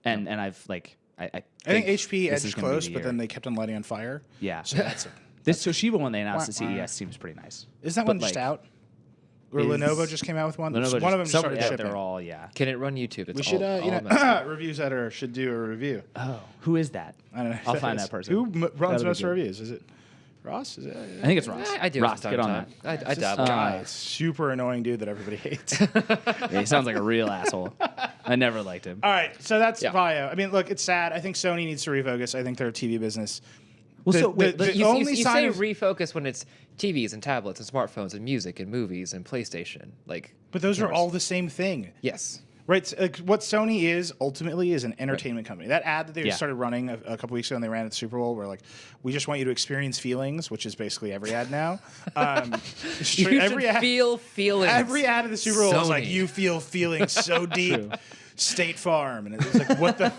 And I've like I think HP this is edged gonna be close, the but year. then they kept on lighting on fire. Yeah. So that's it. This Toshiba one they announced at Wah, wah. CES seems pretty nice. Is that But, one just like, out? Or Lenovo just came out with one? Lenovo One of them just started yeah, shipping. they're all Can it run YouTube? It's We should, all messed up. Reviews editor should do a review. Oh, who is that? I don't know. I'll find that person. Who That'll runs be most good. reviews? Is it Ross? Is it? I think it's Ross. I do. Ross, from get time on to that. time. I dabble. Guy, super annoying dude that everybody hates. Yeah, he sounds like a real asshole. I never liked him. All right, so that's Yeah. Vio. I mean, look, it's sad. I think Sony needs to refocus. I think their TV business. Well, so wait, the You, only you sign say of, refocus when it's TVs and tablets and smartphones and music and movies and PlayStation. Like, but those are all the same thing. yes. Right, so, like, what Sony is ultimately is an entertainment company. That ad that they Yeah. started running a couple weeks ago and they ran at the Super Bowl, where like, we just want you to experience feelings, which is basically every ad now. You every should feel feelings. every ad of the Super Bowl is like, Sony. you feel feelings so deep. State Farm, and it's like, what the,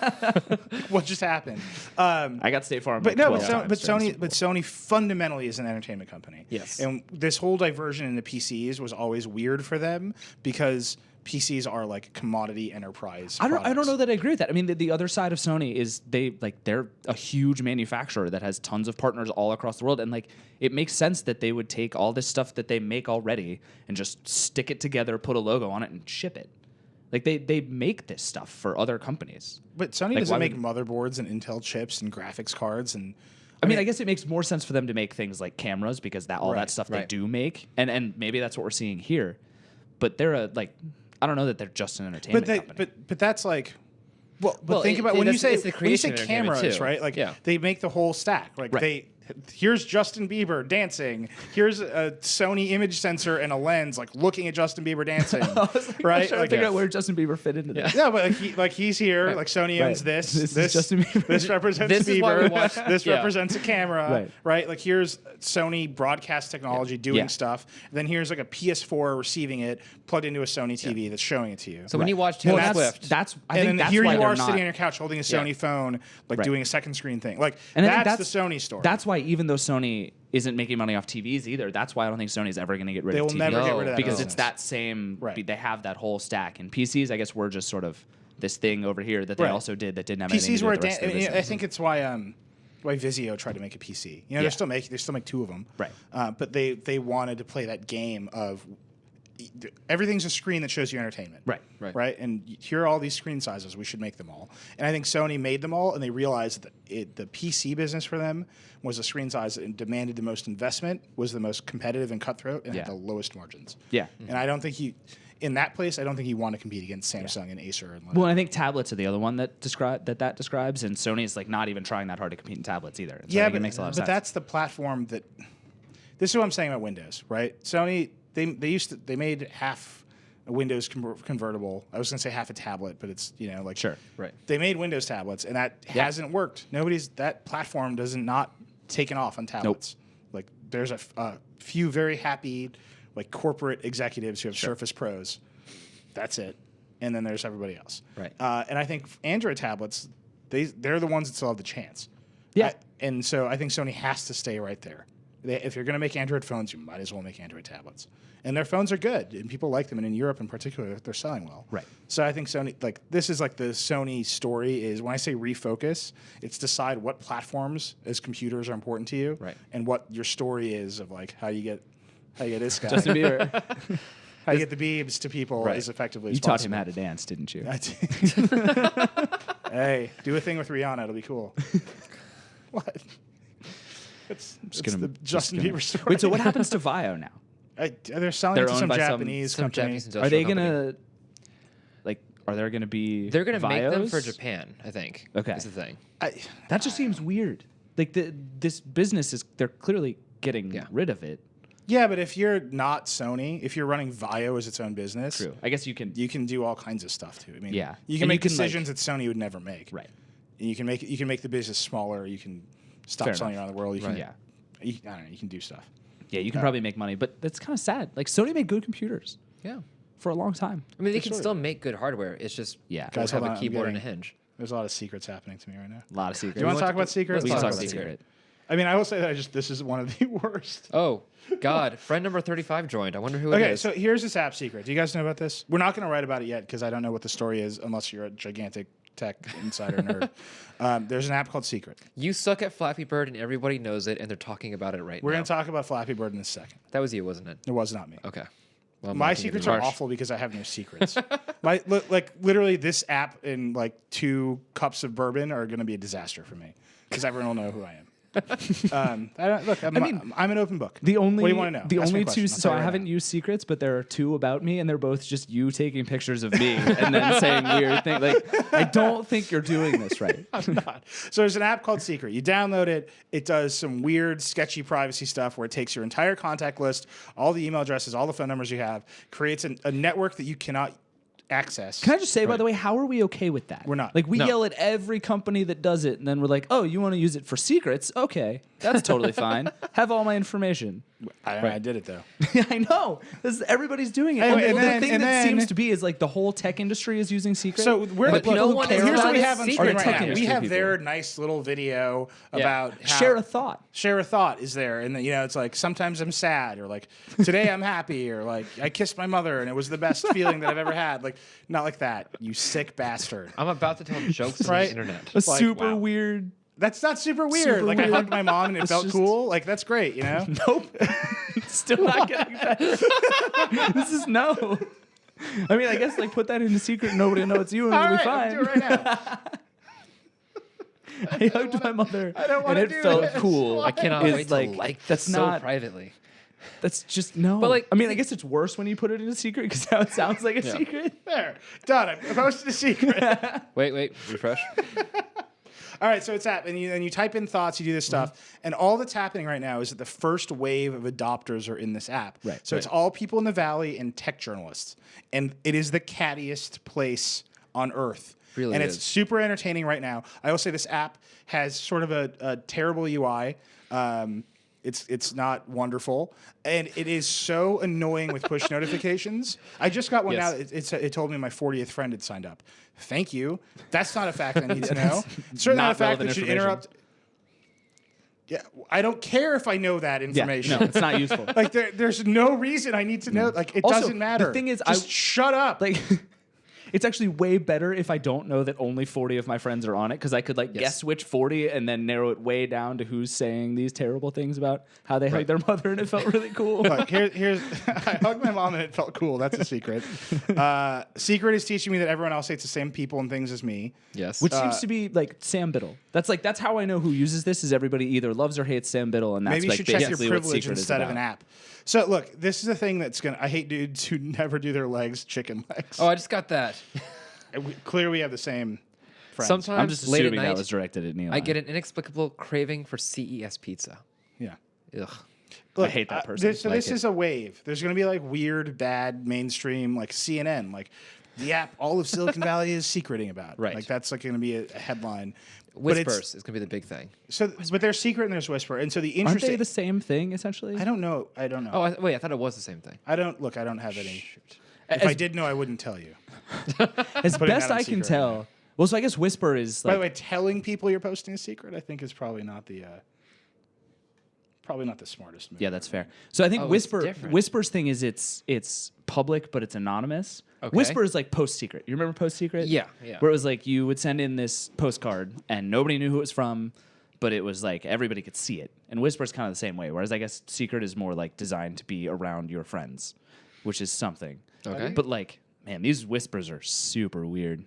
what just happened? I got State Farm. But like no, 12 times during the Super Bowl. Sony fundamentally is an entertainment company. Yes. And this whole diversion into PCs was always weird for them because PCs are like commodity enterprise. I don't products. know that I agree with that. I mean, the other side of Sony is they're a huge manufacturer that has tons of partners all across the world, and like it makes sense that they would take all this stuff that they make already and just stick it together, put a logo on it, and ship it. Like they make this stuff for other companies. But Sony Like, doesn't why make would- motherboards and Intel chips and graphics cards and. I mean, I guess it makes more sense for them to make things like cameras because all Right, that stuff they right. do make, and maybe that's what we're seeing here. But they're I don't know that they're just an entertainment company. But that's like. Well, Well, think about it- when you it's say the creation of entertainment, cameras, too. right? Like Yeah. they make the whole stack. Like Right. here's Justin Bieber dancing. Here's a Sony image sensor and a lens, like looking at Justin Bieber dancing, right? trying to Like, figure out where Justin Bieber fit into this. yeah, but he's here. Like Sony owns Right. this. This is Justin Bieber. This represents This is why we Bieber. watch- This yeah. represents a camera. Right. Right. Like here's Sony broadcast technology doing Yeah. stuff. Then here's like a PS4 receiving it plugged into a Sony TV that's showing it to you. So when you watch Well, Taylor that's Swift, I think And then that's here why you they're are not, sitting on your couch holding a Sony Yeah. phone, like Right. doing a second screen thing. Like And I think that's the Sony story. That's why even though Sony isn't making money off TVs either, that's why I don't think Sony's ever going to get rid They of will TVs. never get No, rid of that because business. it's that same. Right. They have that whole stack. And PCs, I guess, we're just sort of this thing over here that they Right. also did that didn't have anything to PCs do were. with the rest of the I business. think it's why Vizio tried to make a PC. You know, Yeah. they still make two of them. Right. But they wanted to play that game of everything's a screen that shows you entertainment. Right. Right. And here are all these screen sizes. We should make them all. And I think Sony made them all, and they realized that the PC business for them was a screen size that demanded the most investment, was the most competitive and cutthroat, and Yeah. had the lowest margins. Yeah. And I don't think in that place, I don't think you want to compete against Samsung and Acer and Well, I think tablets are the other one that describes, and Sony's like not even trying that hard to compete in tablets either. And so I yeah, think but, it makes a lot of but sense. that's the platform that. This is what I'm saying about Windows, right? Sony they made half a Windows convertible. I was going to say half a tablet, but it's like Sure. Right. They made Windows tablets, and that hasn't worked. That platform doesn't not taken off on tablets. Like there's a few very happy like corporate executives who have Surface Pros. That's it, and then there's everybody else. Right. And I think Android tablets, they're the ones that still have the chance. Yeah. And so I think Sony has to stay right there. If you're going to make Android phones, you might as well make Android tablets. And their phones are good, and people like them. And in Europe, in particular, they're selling well. Right. So I think Sony, this is like the Sony story is when I say refocus, it's decide what platforms as computers are important to you, Right. and what your story is of like how you get this guy, Justin Bieber. how you get the Biebs to people Right. as effectively as You taught possible. him how to dance, didn't you? I did. Hey, do a thing with Rihanna; it'll be cool. What? It's the Justin Bieber story. Wait, so what happens to Vio now? They're selling They're it to owned some by Japanese some company. Japanese Are they industrial company. gonna? Like, are there going to be They're going to make them Vios? for Japan, I think. Okay. Is the thing. That just seems weird. Like this business they're clearly getting rid of it. Yeah, but if you're not Sony, if you're running Vio as its own business, True. I guess you can do all kinds of stuff too. I mean, Yeah. you can And make you can, decisions that Sony would never make. Right. And you can make the business smaller. You can stop Fair selling enough. around the world. You can, Right. Yeah. I don't know. You can do stuff. Yeah, you can probably make money, but that's kind of sad. Like Sony made good computers Yeah. for a long time. I mean, they can still make good hardware. It's just Yeah. guys have hold a on, I'm keyboard and a getting- hinge. There's a lot of secrets happening to me right now. A lot of secrets. Do you want to talk about secrets? We can Let's talk talk about about secret. I mean, I will say that this is one of the worst. Oh, God. Friend number 35 joined. I wonder who it Okay, is. so here's this app secret. Do you guys know about this? We're not going to write about it yet because I don't know what the story is unless you're a gigantic tech insider nerd. There's an app called Secret. You suck at Flappy Bird and everybody knows it and they're talking about it right We're now. going to talk about Flappy Bird in a second. That was you, wasn't it? It was not me. Okay. Well, I'm My not gonna secrets be are harsh. awful because I have no secrets. Like literally, this app and like 2 cups of bourbon are going to be a disaster for me because everyone will know who I am. I'm an open book. The only what do you want to know? The Ask me only a question. two. I'll So tell you I right haven't now. used secrets, but there are 2 about me, and they're both just you taking pictures of me and then saying weird things. Like I don't think you're doing this right. I'm not. So there's an app called Secret. You download it. It does some weird, sketchy privacy stuff where it takes your entire contact list, all the email addresses, all the phone numbers you have, creates a network that you cannot access. Can I just say, by the way, how are we okay with that? We're not. Like we No. yell at every company that does it, and then we're like, "Oh, you want to use it for secrets? Okay, that's totally fine. Have all my information." I did it though. I know. Everybody's doing it. Anyway, and and the then- thing and that then- seems to be is like the whole tech industry is using secrets. So we're But look, no look, one here's is what we about have on secret screen tech right now. We industry have people. their nice little video about how share a thought. Share a thought is there, and it's like sometimes I'm sad, or like today I'm happy, or like I kissed my mother and it was the best feeling that I've ever had. Like not like that, you sick bastard. I'm about to tell jokes on Right? the internet. A Like, super wow. weird. That's not super weird. Super like weird. I hugged my mom and it It's felt just- cool. Like that's great, Nope. Still not getting that. This is no. I mean, I guess like put that in the secret. Nobody will know it's you, and All it'll right, be I'll fine. do it right now. I hugged my mother, don't and wanna it do felt this. cool. I cannot It's wait like, to like that's this so not- privately. That's just no. But, like, I mean, I guess it's worse when you put it in a secret because now it sounds like a secret. There, done. I posted a secret. Wait, refresh. All right, so it's that, and you type in thoughts, you do this stuff, and all that's happening right now is that the first wave of adopters are in this app. Right, So it's all people in the valley and tech journalists, and it is the cattiest place on earth. Really and is. it's super entertaining right now. I will say this app has sort of a terrible UI. It's not wonderful, and it is so annoying with push notifications. I just got one Yes. now. It told me my 40th friend had signed up. Thank you. That's not a fact I need to know. Certainly not a fact relevant that should information. interrupt. Yeah, I don't care if I know that information. No, it's not useful. Like there's no reason I need to know. Like it Also, doesn't matter. the thing is, just shut up. Like, it's actually way better if I don't know that only 40 of my friends are on it because I could guess which 40 and then narrow it way down to who's saying these terrible things about how they hugged their mother and it felt really cool. Look, here's I hugged my mom and it felt cool. That's a secret. Secret is teaching me that everyone else hates the same people and things as me. Yes. Which seems to be like Sam Biddle. That's how I know who uses this. Is everybody either loves or hates Sam Biddle, and that's Maybe you like should check your basically what privilege Secret instead is of an about. app. So look, this is a thing that's gonna. I hate dudes who never do their legs chicken legs. Oh, I just got that. Clearly we have the same friends. Sometimes I'm just late at assuming that night, was directed at Neil. I get an inexplicable craving for CES pizza. Yeah. Ugh. Look, hate that person. This is a wave. There's going to be like weird, bad, mainstream, like CNN, like the app all of Silicon Valley is secreting about. Right. Like that's like going to be a headline. Whispers is going to be the big thing. So, but there's secret and there's whisper, and so the Aren't interesting. they the same thing essentially? I don't know. Oh, I thought it was the same thing. I don't have any. If I did know, I wouldn't tell you. As putting best that on I can secret tell. right Well, so I guess whisper is By like the way, telling people you're posting a secret, I think, is probably not the smartest move. yeah, that's fair. So I think Oh, it's whisper different. whisper's thing is it's public but it's anonymous. Okay. Whisper is like post secret. You remember post secret? Yeah. Where it was like you would send in this postcard and nobody knew who it was from, but it was like everybody could see it. And whisper is kind of the same way. Whereas I guess secret is more like designed to be around your friends, which is something. Okay. But like, man, these whispers are super weird.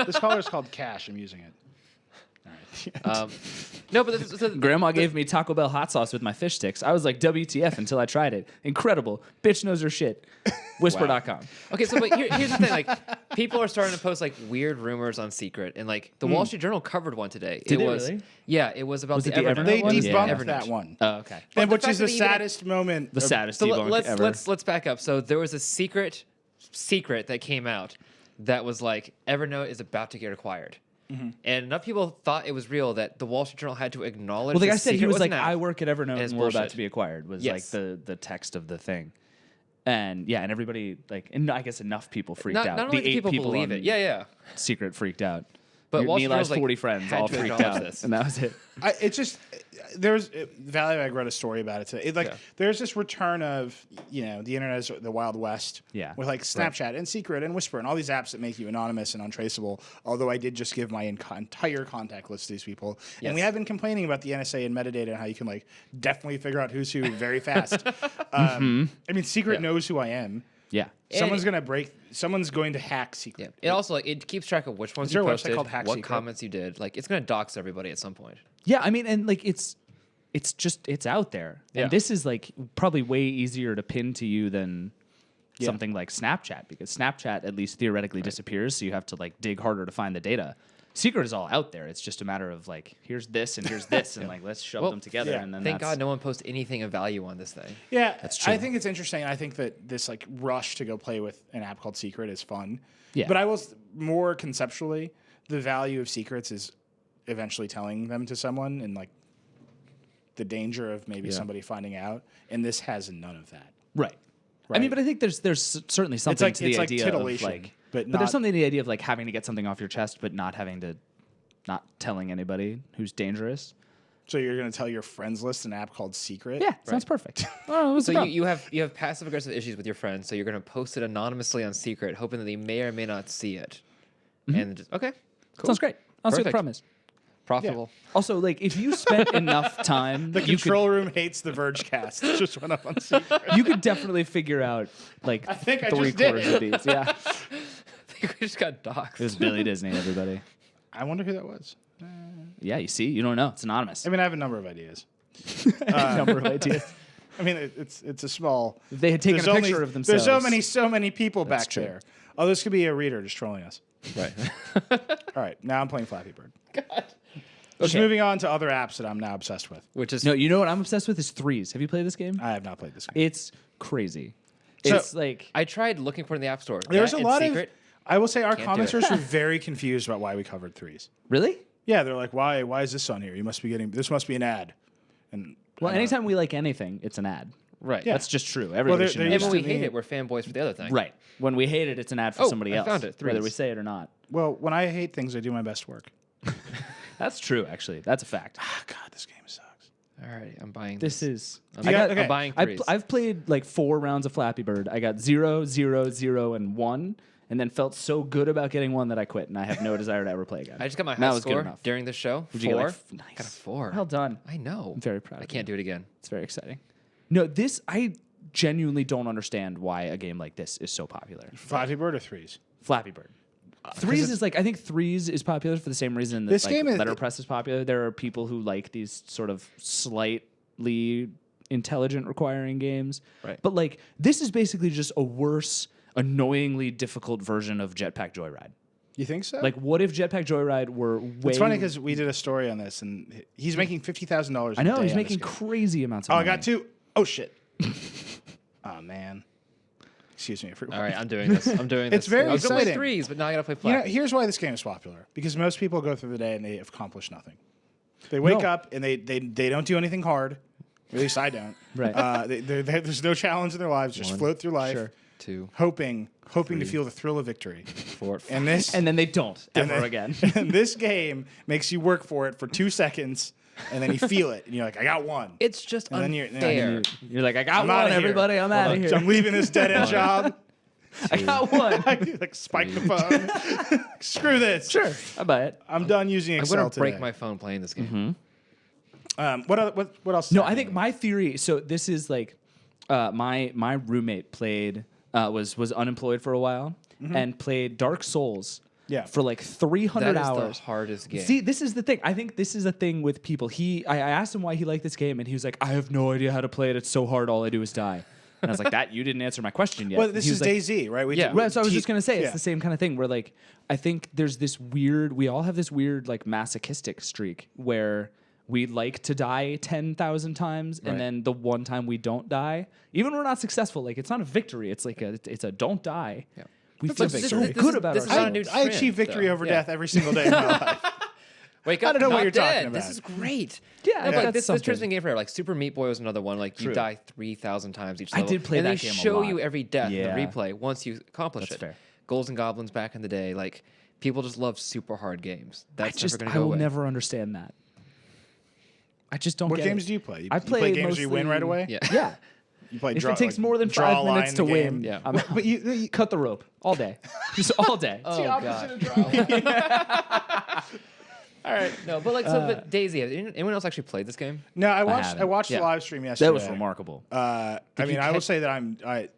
This color is called Cash. I'm using it. All right. No, but this is Grandma gave me Taco Bell hot sauce with my fish sticks. I was like, WTF until I tried it. Incredible. Bitch knows her shit. Whisper.com. Okay, so but here's the thing: like, people are starting to post like weird rumors on Secret, and like the Wall Street Journal covered one today. Did it it was really? Yeah, it was about Was the it the Evernote Evernote They one. debunked Evernote. that one. Oh, okay. And the which fact is the that even- saddest moment. The saddest So debunk ever. let's back up. So there was a secret that came out that was like Evernote is about to get acquired. And enough people thought it was real that the Wall Street Journal had to acknowledge. Well, the guy this said he secret was like, an app. I work at Evernote it's and we're about bullshit. to be acquired, was Yes. like the text of the thing. And yeah, and everybody, like, and I guess enough people freaked out. Not only the do 8 people believe on it. Yeah. Secret freaked out. But Wall Street Nilay's Journal's, like, 40 friends had all to freaked acknowledge out. this. And that was it. It's just there's Valleybag wrote a story about it today. There's this return of the internet is the Wild West. Yeah. With like Snapchat and Secret and Whisper and all these apps that make you anonymous and untraceable. Although I did just give my entire contact list to these people, and we have been complaining about the NSA and metadata and how you can like definitely figure out who's who very fast. I mean, Secret knows who I am. Yeah. Someone's going to hack Secret. It also like it keeps track of which ones Is there you a website posted, called Hack what Secret? comments you did. Like it's gonna dox everybody at some point. Yeah, I mean, and like it's out there. Yeah. And this is like probably way easier to pin to you than something like Snapchat, because Snapchat at least theoretically disappears, so you have to like dig harder to find the data. Secret is all out there. It's just a matter of like, here's this and here's this, and like let's shove them together. yeah. And then Thank God no one posted anything of value on this thing. Yeah, That's true. I think it's interesting. I think that this like rush to go play with an app called Secret is fun. Yeah. But I will more conceptually, the value of secrets is eventually telling them to someone and like the danger of maybe somebody finding out. And this has none of that. Right. I mean, but I think there's certainly something to the idea of titillation, like, but there's not- something to the idea of like having to get something off your chest, but not telling anybody who's dangerous. So you're going to tell your friends list an app called Secret? Yeah, sounds perfect. Oh, what's the So problem? you have passive aggressive issues with your friends, so you're gonna post it anonymously on Secret, hoping that they may or may not see it. And just, okay, cool. Sounds great. I'll see what the Perfect. problem is. Profitable. Also, like if you spent enough time, The control room hates the Vergecast. It just went up on Secret. you could definitely figure out like I think I 3/4 just of did. these. Yeah, I think we just got doxxed. it was Billy Disney. Everybody. I wonder who that was. Yeah, you see, you don't know. It's anonymous. I mean, I have a number of ideas. Number of ideas. I mean, it's a small. If they had taken a there's picture of themselves. There's so many people back true. there. Oh, this could be a reader just trolling us. Right. All right, now I'm playing Flappy Bird. Just moving on to other apps that I'm now obsessed with. Which is No, you know what I'm obsessed with is threes. Have you played this game? I have not played this game. It's crazy. So- It's like I tried looking for it in the App Store. There's That a and lot Secret, of. I will say our Can't do it. commenters were very confused about why we covered threes. really. Yeah, they're like, why is this on here? You must be getting this. Must be an ad. And Well, anytime we like anything, it's an ad. Right. Yeah. That's just true. Everybody they're- should they're know And used when that. we to hate me- it, we're fanboys for the other thing. Right. When we hate it, it's an ad for Oh, somebody I else. found it. Whether we Threes. say it or not. well, when I hate things, I do my best work. That's true, actually. That's a fact. Ah, God, this game sucks. All right, I'm buying This is. I'm, You got- I'm okay. buying I threes. I've played like 4 rounds of Flappy Bird. I got 0, 0, 0, and 1, and then felt so good about getting 1 that I quit, and I have no desire to ever play again. I just got my And that high was good score enough. during the show. Did 4. you get like nice? Got a 4. Well done. I know. I'm very proud. I of can't you. do it again. It's very exciting. No, this I genuinely don't understand why a game like this is so popular. Flappy Bird or threes? Flappy Bird. Threes is like I think threes is popular for the same reason that This like, game is- letterpress is popular. There are people who like these sort of slightly intelligent requiring games. Right. But like this is basically just a worse, annoyingly difficult version of Jetpack Joyride. You think so? Like what if Jetpack Joyride were way it's funny because we did a story on this, and he's making $50,000. I know he's making crazy amounts of Oh, I money. got 2. Oh shit. Oh man. Excuse me. All right, I'm doing this. I'm doing this. It's very I was gonna play exciting. threes, but now I gotta play You know, flat. here's why this game is popular. Because most people go through the day and they accomplish nothing. They wake No. up and they don't do anything hard. At least I don't. Right. There's no challenge in their lives. Just 1, float through life, Sure. 2, hoping to feel the thrill of victory. 4. And this And then they don't ever then- again. and this game makes you work for it for 2 seconds, and then you feel it, and you're like, I got 1. It's just And then unfair. you're- You're like, I got I'm one, outta here. everybody. I'm out of here. I'm leaving this dead end job. I got one. Like spike the phone. Screw this. Sure, I buy it. I'm done using I'm Excel gonna today. break my phone playing this game. What else? is No, I happening? think my theory. So this is like, my roommate played was unemployed for a while and played Dark Souls. Yeah. For like 300 That is hours. the hardest game. See, this is the thing. I think this is a thing with people. I asked him why he liked this game, and he was like, I have no idea how to play it. It's so hard. All I do is die. And I was like, "That you didn't answer my question yet." Well, this He is was like, DayZ, right? Right, so I was just gonna say it's yeah. the same kind of thing where like I think there's this weird. We all have this weird like masochistic streak where we like to die 10,000 times, Right. and then the one time we don't die, even when we're not successful, like it's not a victory. It's like it's a don't die. Yeah. We That's feel a so victory. good about this is not a ourselves. new I trend, achieve victory though. over Yeah. death every single day of my life. Wake up! I don't know what not you're dead. talking about. This is great. Yeah, No, I but got this trend's something. been game forever. Like Super Meat Boy was another one. Like you True. die 3,000 times each I level. did play and that they game a show lot. you every death Yeah. in the replay once you accomplish That's it. fair. Ghouls and Goblins back in the day, like people just love super hard games. That's never going to I go will away. never understand that. I just don't What get games it. do you play? I You play games where you win mostly- right away? Yeah. Yeah. You play If it takes more than draw 5 a line minutes in to the game? win, Yeah. I'm out. But you Cut the rope all day, just all day. Oh god. all right. No, but like so. But DayZ. Anyone else actually played this game? No, I haven't. watched the Yeah. live stream yesterday. That was remarkable. I mean, you I will catch- say that I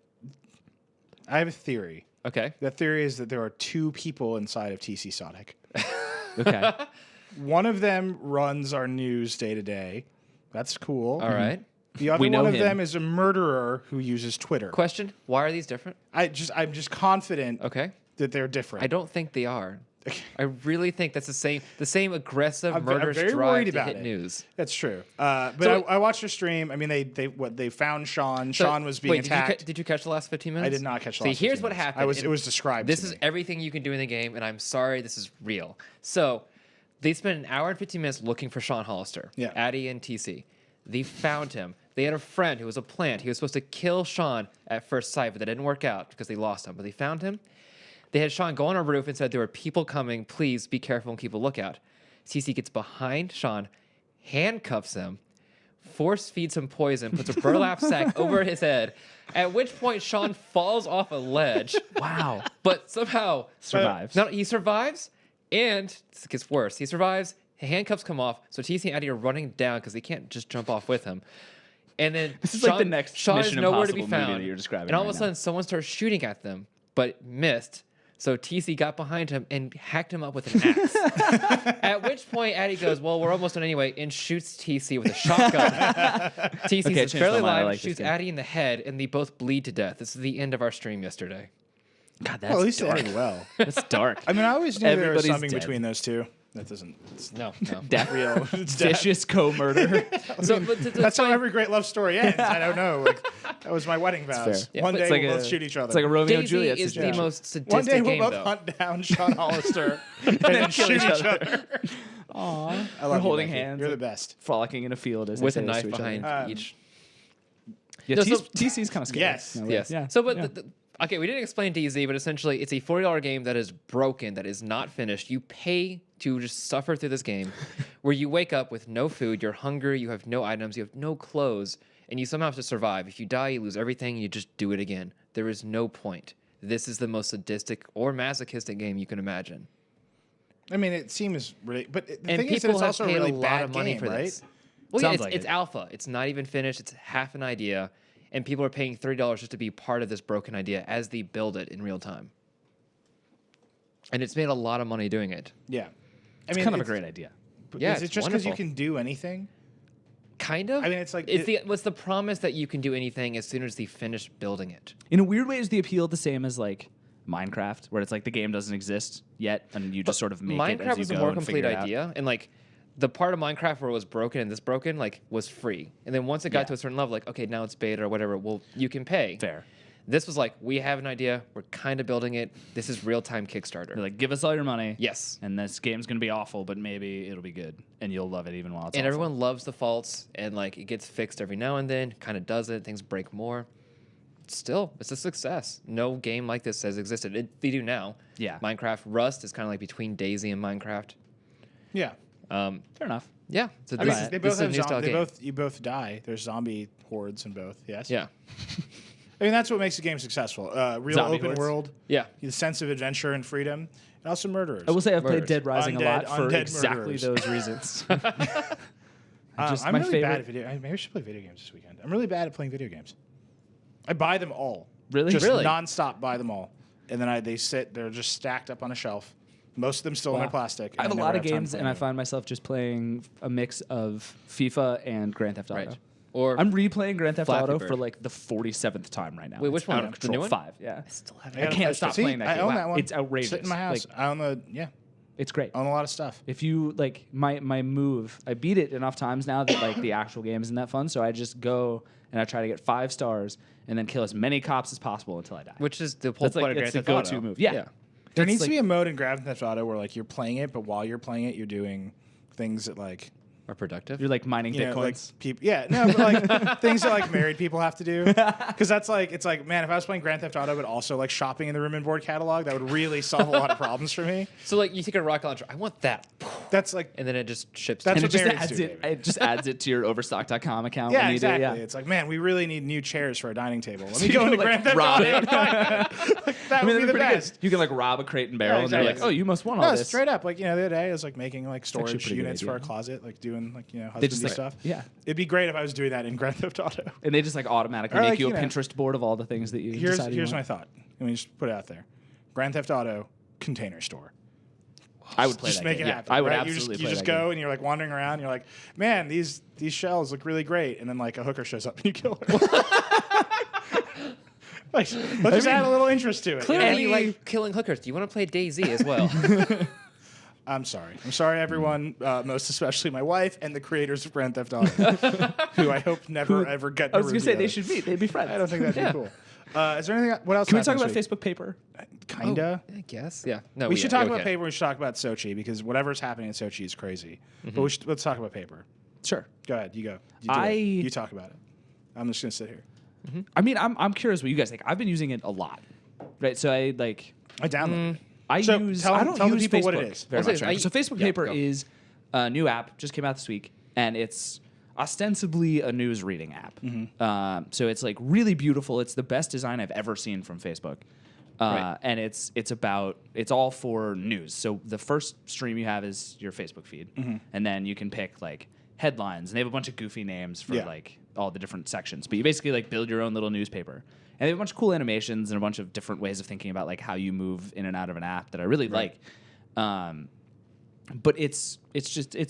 have a theory. Okay. The theory is that there are two people inside of TC Sonic. Okay. One of them runs our news day to day. That's cool. All right. The other We know one of him. them is a murderer who uses Twitter. Question: why are these different? I'm just confident Okay. that they're different. I don't think they are. I really think that's the same aggressive I'm murderous very drive worried to about hit it. news. That's true. But So- I watched their stream. I mean, they found Sean. So- Sean was being wait, attacked. Did you catch the last 15 minutes? I did not catch the See, last here's 15 what minutes. happened. It was described. This to is me. everything you can do in the game, and I'm sorry, this is real. So, they spent an hour and 15 minutes looking for Sean Hollister, Yeah. Addy and TC. They found him. They had a friend who was a plant. He was supposed to kill Sean at first sight, but that didn't work out because they lost him. But they found him. They had Sean go on a roof and said, there were people coming. Please be careful and keep a lookout. TC gets behind Sean, handcuffs him, force feeds him poison, puts a burlap sack over his head, at which point Sean falls off a ledge, Wow. but somehow Survives. No, he survives, and this gets worse. He survives, handcuffs come off, so TC and Addy are running down because they can't just jump off with him. And then This is like the next Sean Mission is nowhere to be Impossible movie found. that you're describing and all right of a now. sudden, someone starts shooting at them, but missed. So TC got behind him and hacked him up with an axe. At which point, Addy goes, "Well, we're almost done anyway," and shoots TC with a shotgun. TC Okay, is changed fairly my mind. I alive, like this shoots game. Addy in the head, and they both bleed to death. This is the end of our stream yesterday. God, that's Well, at least dark. it ended well. That's dark. I mean, I always knew there was Everybody's something dead. between those two. That doesn't. It's No. Death. real. It's death. Vicious co-murder. So, but to That's how explain- every great love story ends. I don't know. Like, that was my wedding vows. fair. Yeah, One but day it's like we'll a- both shoot each other. It's like a Romeo and DayZ Juliet is the situation. most sadistic One day we'll game, both though. hunt down Sean Hollister and then kill shoot each each other. other. Aw. I We're love you, holding Becky. hands. You're the best. Frolicking in a field as they with say a this knife to each behind other. each. Yeah, No, so- TC's kind of scary. Yes. No, Yes. Yeah. So, but yeah. okay, we didn't explain DayZ, but essentially, it's a $40 game that is broken, that is not finished. You pay to just suffer through this game, where you wake up with no food, you're hungry, you have no items, you have no clothes, and you somehow have to survive. If you die, you lose everything, and you just do it again. There is no point. This is the most sadistic or masochistic game you can imagine. I mean, it seems really, but the And thing is that people it's have also a paid really a lot bad of money game, for right? this. Well, yeah, Sounds it's, like it's it. alpha. It's not even finished. It's half an idea, and people are paying $30 just to be part of this broken idea as they build it in real time. And it's made a lot of money doing it. Yeah. I It's mean, kind of a great idea. Yeah, is it it's just because you wonderful. can do anything? Kind of. I mean, it's like what's the promise that you can do anything as soon as they finish building it? In a weird way, is the appeal the same as like Minecraft, where it's like the game doesn't exist yet, and you just sort of make it as Minecraft you was a go more and complete figure it out. idea, and like the part of Minecraft where it was broken and this broken, like was free. And then once it got Yeah. to a certain level, like okay, now it's beta or whatever. Well, you can pay. Fair. This was like we have an idea. We're kind of building it. This is real time Kickstarter. They're like, give us all your money. Yes. And this game's gonna be awful, but maybe it'll be good, and you'll love it even while it's And awful. everyone loves the faults, and like it gets fixed every now and then. Kind of does it. Things break more. Still, it's a success. No game like this has existed. They do now. Yeah. Minecraft Rust is kind of like between DayZ and Minecraft. Yeah. Fair enough. Yeah. So I this mean, is, they this both is a have new style game. you both die. There's zombie hordes in both. Yes. Yeah. I mean, that's what makes a game successful. Real Zombie open hordes. world. Yeah. The sense of adventure and freedom, and also murderers. I will say I've played Murders. Dead Rising a lot for Undead exactly murderers. those reasons. Just I'm my really favorite. bad at video. Maybe I should play video games this weekend. I'm really bad at playing video games. I buy them all. Really? Just Really? nonstop buy them all, and then they sit. They're just stacked up on a shelf. Most of them still in Wow. their plastic. I have a never lot of time to games, play and I them. find myself just playing a mix of FIFA and Grand Theft Auto. Right. Or I'm replaying Grand Theft Flappy Auto Bird. for like the 47th time right now. Wait, which It's one? Out of The control. new one? 5. Yeah. I still have I it. gotta can't touch stop it. See, playing that I game. own that one. It's outrageous. Sitting in my house. Like, I own the it's great. I own a lot of stuff. If you like my move, I beat it enough times now that like the actual game isn't that fun. So I just go and I try to get 5 stars and then kill as many cops as possible until I die. Which is the whole That's point like of Grand it's the Theft Auto. go-to move. Yeah. There It's needs like- to be a mode in Grand Theft Auto where like you're playing it, but while you're playing it, you're doing things that like Are productive. You're like mining you know, like bitcoins. people. Yeah, no, but like things that like married people have to do. Because that's like it's like man, if I was playing Grand Theft Auto, but also like shopping in the room and board catalog, that would really solve a lot of problems for me. So like you take a rocket launcher. I want that, That's like and then it just ships. That's And to it you. what just marrieds adds do, it. It just adds it to your Overstock.com account. yeah, when you exactly. Do it, yeah. It's like man, we really need new chairs for our dining table. Let So me you go into like, Grand Theft rob Auto. it. That would be the best. You can like rob a crate and barrel, Yeah, and they're like, exactly. "Oh, you must want all No, this." straight up. Like, you know, the other day I was like making like actually a storage pretty good units for our idea. closet, like doing like, you know, They husbandy just like, stuff. yeah, It'd be great if I was doing that in Grand Theft Auto. and they just like automatically Or, make like, you a you know, Pinterest board of all the things that you Here's decide you my want. thought. Let me just put it out there. Grand Theft Auto container store. I would play Just that make game. it Yeah, happen. I would right? absolutely You play just that go game. and you're like wandering around. And you're like, man, these shells look really great. And then like a hooker shows up and you kill her. Like, let's just add a little interest to it. you know? Clearly, you like killing hookers. Do you want to play DayZ as well? I'm sorry. I'm sorry, everyone, most especially my wife and the creators of Grand Theft Auto, who I hope never, ever get in I a was room gonna say they together. should meet. They'd be friends. I don't think that'd Yeah. be cool. Is there anything? What else? Can we talk happened about this Facebook Paper? week? Kinda. I guess. Yeah. No. We should talk okay. about paper. We should talk about Sochi because whatever's happening in Sochi is crazy. But let's talk about paper. Sure. Go ahead. You go. You do it. You talk about it. I'm just gonna sit here. I mean, I'm curious what you guys think. I've been using it a lot, right? So I downloaded it. I So use. tell- I don't tell the use people Facebook what it is. very I'll say much. this, Right? So Facebook yeah, Paper go. is a new app, just came out this week, and it's ostensibly a news reading app. So it's like really beautiful. It's the best design I've ever seen from Facebook. Right. And it's all for news. So the first stream you have is your Facebook feed, and then you can pick like headlines, and they have a bunch of goofy names for Yeah. like all the different sections. But you basically like build your own little newspaper, and they have a bunch of cool animations and a bunch of different ways of thinking about like how you move in and out of an app that I really like. But it's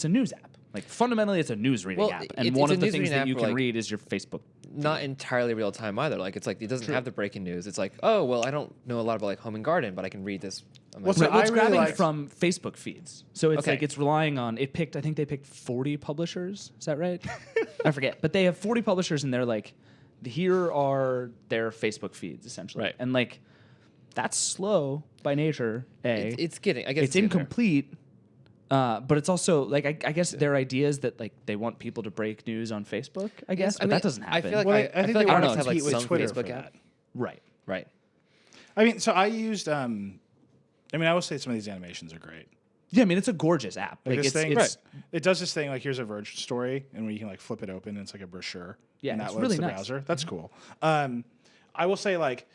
a news app. Like fundamentally, it's a news reading Well, app, and it's one a of the news things reading that app you for, can like- read is your Facebook. Not entirely real time either. Like it's like it doesn't have the breaking news. It's like, oh well, I don't know a lot about like home and garden, but I can read this. On my Well, so phone. Right, well, it's I really grabbing liked- from Facebook feeds, so it's Okay. like it's relying on. I think they picked 40 publishers. Is that right? I forget, but they have 40 publishers, and they're like, here are their Facebook feeds essentially, Right. and like that's slow by nature. It's getting. I guess it's getting there. incomplete. But it's also like I guess their idea is that like they want people to break news on Facebook. I guess, but that doesn't happen. I feel like Well, I, I think feel they like want I to have like compete with some Twitter Facebook for app. that. right. Right. I mean, so I used. I will say some of these animations are great. Yeah, I mean it's a gorgeous app. Like Like this it's, thing, it's it does this thing like here's a Verge story, and where you can like flip it open, and it's like a brochure. Yeah, and that it's loads really the nice. browser. That's cool. I will say like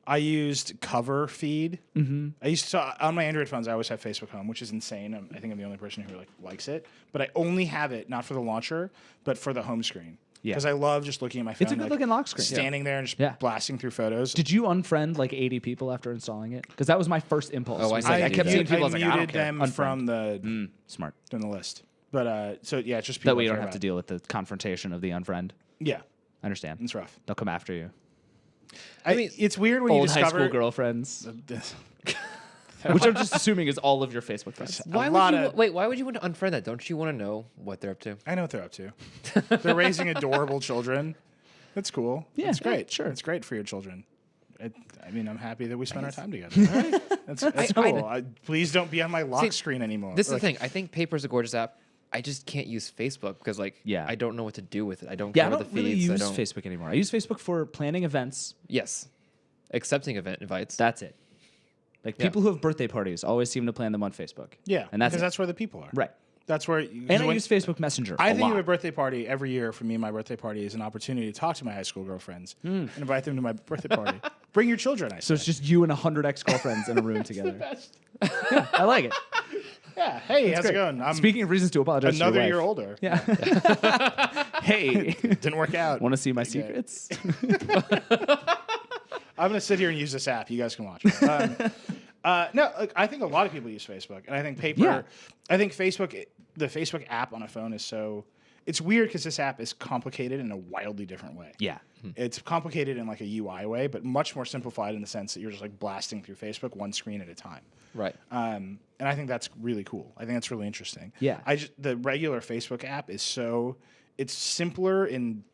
I used Cover Feed. I used to on my Android phones. I always have Facebook Home, which is insane. I think I'm the only person who like likes it, but I only have it not for the launcher, but for the home screen. Yeah. Because I love just looking at my phone. It's a good looking lock screen. Standing there and just Yeah. blasting through photos. Did you unfriend like 80 people after installing it? Because that was my first impulse. Oh, I was see. like, I I kept did seeing that. people. I was muted like, I don't care. them Unfriend. from the Smart. list. But so yeah, it's just people That way you I don't care have to about. deal with the confrontation of the unfriend. Yeah, I understand. it's rough. They'll come after you. I mean, mean, it's weird when Old you high discover school girlfriends, which I'm just assuming is all of your Facebook friends. Why lot would you of- wait? Why would you want to unfriend that? Don't you want to know what they're up to? I know what they're up to. They're raising adorable children. That's cool. Yeah, That's great. yeah, sure. It's great for your children. I mean, I'm happy that we spend our time together. That's cool. Please don't be on my lock See, screen anymore. This is the Like, thing. I think Paper's a gorgeous app. I just can't use Facebook because like Yeah. I don't know what to do with it. I don't Yeah, I go don't to the really feeds. use I don't. Facebook anymore. I use Facebook for planning events. Yes, accepting event invites. That's it. Like Yeah. people who have birthday parties always seem to plan them on Facebook. Yeah, and that's because it. that's where the people are. Right. That's where. And I use Facebook Messenger. I a think lot. of a birthday party every year for me and my birthday party is an opportunity to talk to my high school girlfriends and invite them to my birthday party. Bring your children, I So say. it's just you and 100 ex-girlfriends in a room together. Yeah, I like it. Yeah. Hey, how's it Great. going? I'm Speaking of reasons to apologize, another to year your wife. older. Yeah. Hey, Didn't work out. want to see my secrets? I'm going to sit here and use this app. You guys can watch it. No, look, I think a lot of people use Facebook, and I think paper. Yeah. I think Facebook, the Facebook app on a phone is so. it's weird because this app is complicated in a wildly different way. Yeah. It's complicated in like a UI way, but much more simplified in the sense that you're just like blasting through Facebook one screen at a time. Right. And I think that's really cool. I think that's really interesting. Yeah. The regular Facebook app is it's simpler in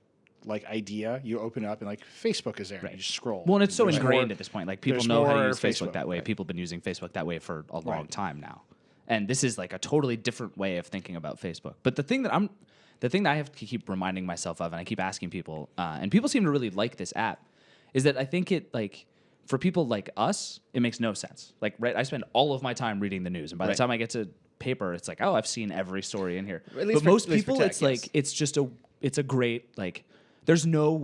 like idea. You open it up and like Facebook is there. And you just scroll. Well, and it's so There's ingrained more- at this point. Like people there's know how to more use Facebook Facebook, that way. right. People have been using Facebook that way for a long Right. time now. And this is like a totally different way of thinking about Facebook. But the thing that I have to keep reminding myself of, and I keep asking people, and people seem to really like this app, is that I think it like for people like us, it makes no sense. Like, right, I spend all of my time reading the news, and by the time I get to paper, it's like, oh, I've seen every story in here. At least But most at least for people, tech, it's like it's a great like. There's no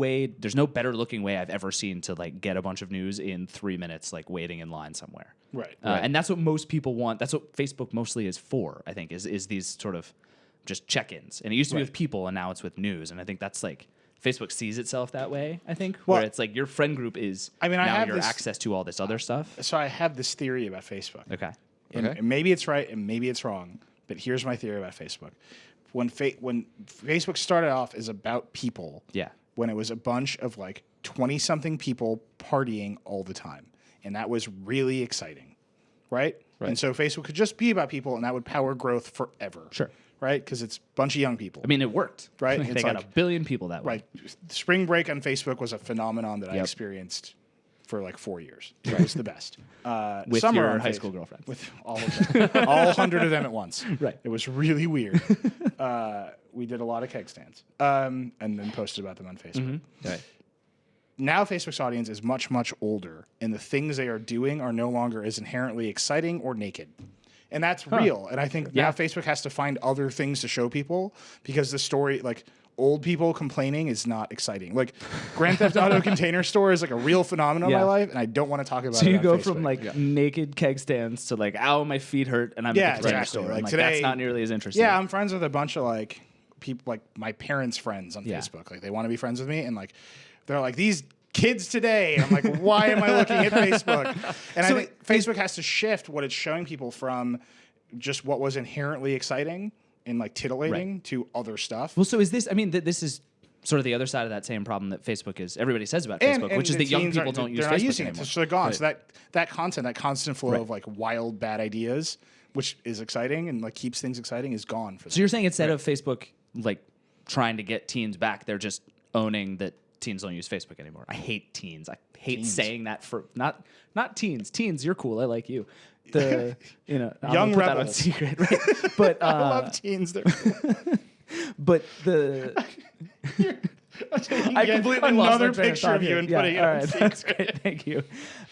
better looking way I've ever seen to like get a bunch of news in 3 minutes, like waiting in line somewhere. Right. And that's what most people want. That's what Facebook mostly is for, I think, is these sort of just check-ins. And it used to be with people, and now it's with news. And I think that's like Facebook sees itself that way, I think, where it's like your friend group is I have your this- access to all this other stuff. So I have this theory about Facebook. Okay. And maybe it's right and maybe it's wrong, but here's my theory about Facebook. When Facebook started off as about people, Yeah. when it was a bunch of like 20-something people partying all the time. And that was really exciting, right? And so Facebook could just be about people, and that would power growth forever. Sure. Right? Because it's a bunch of young people. I mean, it worked. Right? They It's got like- a billion people that way. Right. Spring break on Facebook was a phenomenon that I experienced for like 4 years. It was the best. With summer your on high Facebook- school girlfriends. With all of them. All 100 of them at once. Right. It was really weird. We did a lot of keg stands and then posted about them on Facebook. Right. Now Facebook's audience is much, much older, and the things they are doing are no longer as inherently exciting or naked. And that's real. And I think now Facebook has to find other things to show people because the story, like old people complaining, is not exciting. Like Grand Theft Auto Container Store is like a real phenomenon in my life, and I don't want to talk about it. So you on go Facebook. from like naked keg stands to like, ow, my feet hurt, and I'm at the container exactly. store. Like I'm like, today, that's not nearly as interesting. Yeah, I'm friends with a bunch of like people, like my parents' friends on Yeah. Facebook. Like they want to be friends with me, and like they're like these kids today. I'm like, why am I looking at Facebook? And I think Facebook has to shift what it's showing people from just what was inherently exciting and like titillating to other stuff. Well, so is this? I mean, this is sort of the other side of that same problem that Facebook is. Everybody says about Facebook, which is the that young teens people aren't- don't use they're not Facebook using anymore. it, so they're gone. So that content, that constant flow of like wild bad ideas, which is exciting and like keeps things exciting, is gone for them. So you're saying instead of Facebook like trying to get teens back, they're just owning that teens don't use Facebook anymore. I hate teens. I hate saying that for not teens. Teens, you're cool. I like you. The I'm Young gonna put that on rebels. secret, right? But I love teens. They're but the I completely lost another my train of picture thought of you here. and Yeah, putting it all on right, secret. that's great. Thank you.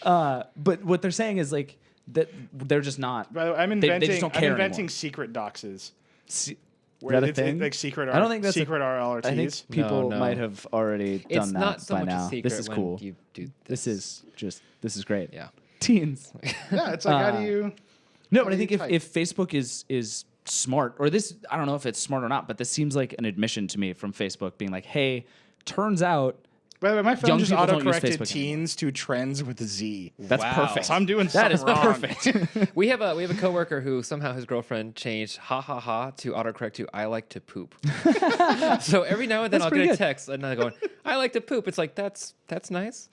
But what they're saying is like that they're just not. By the way, I'm they inventing. just don't I'm care inventing anymore. secret doxes. Is Where that a it's thing? like secret. I don't think that's secret RLRTs. I think people No. might have already done It's that not so by much now. a secret This is when cool. you do This is great. Yeah. Teens. Yeah, it's like how do you? No, How but do I think you if Facebook is smart, or this, I don't know if it's smart or not, but this seems like an admission to me from Facebook being like, hey, turns out By the way, my phone Young just people don't use autocorrected Facebook teens to trends with a Z. that's perfect. So I'm doing That something is wrong. perfect. We have a coworker who somehow his girlfriend changed ha ha ha to autocorrect to I like to poop. So every now and then That's I'll pretty get a good. text and I'm going, I like to poop. It's like that's nice.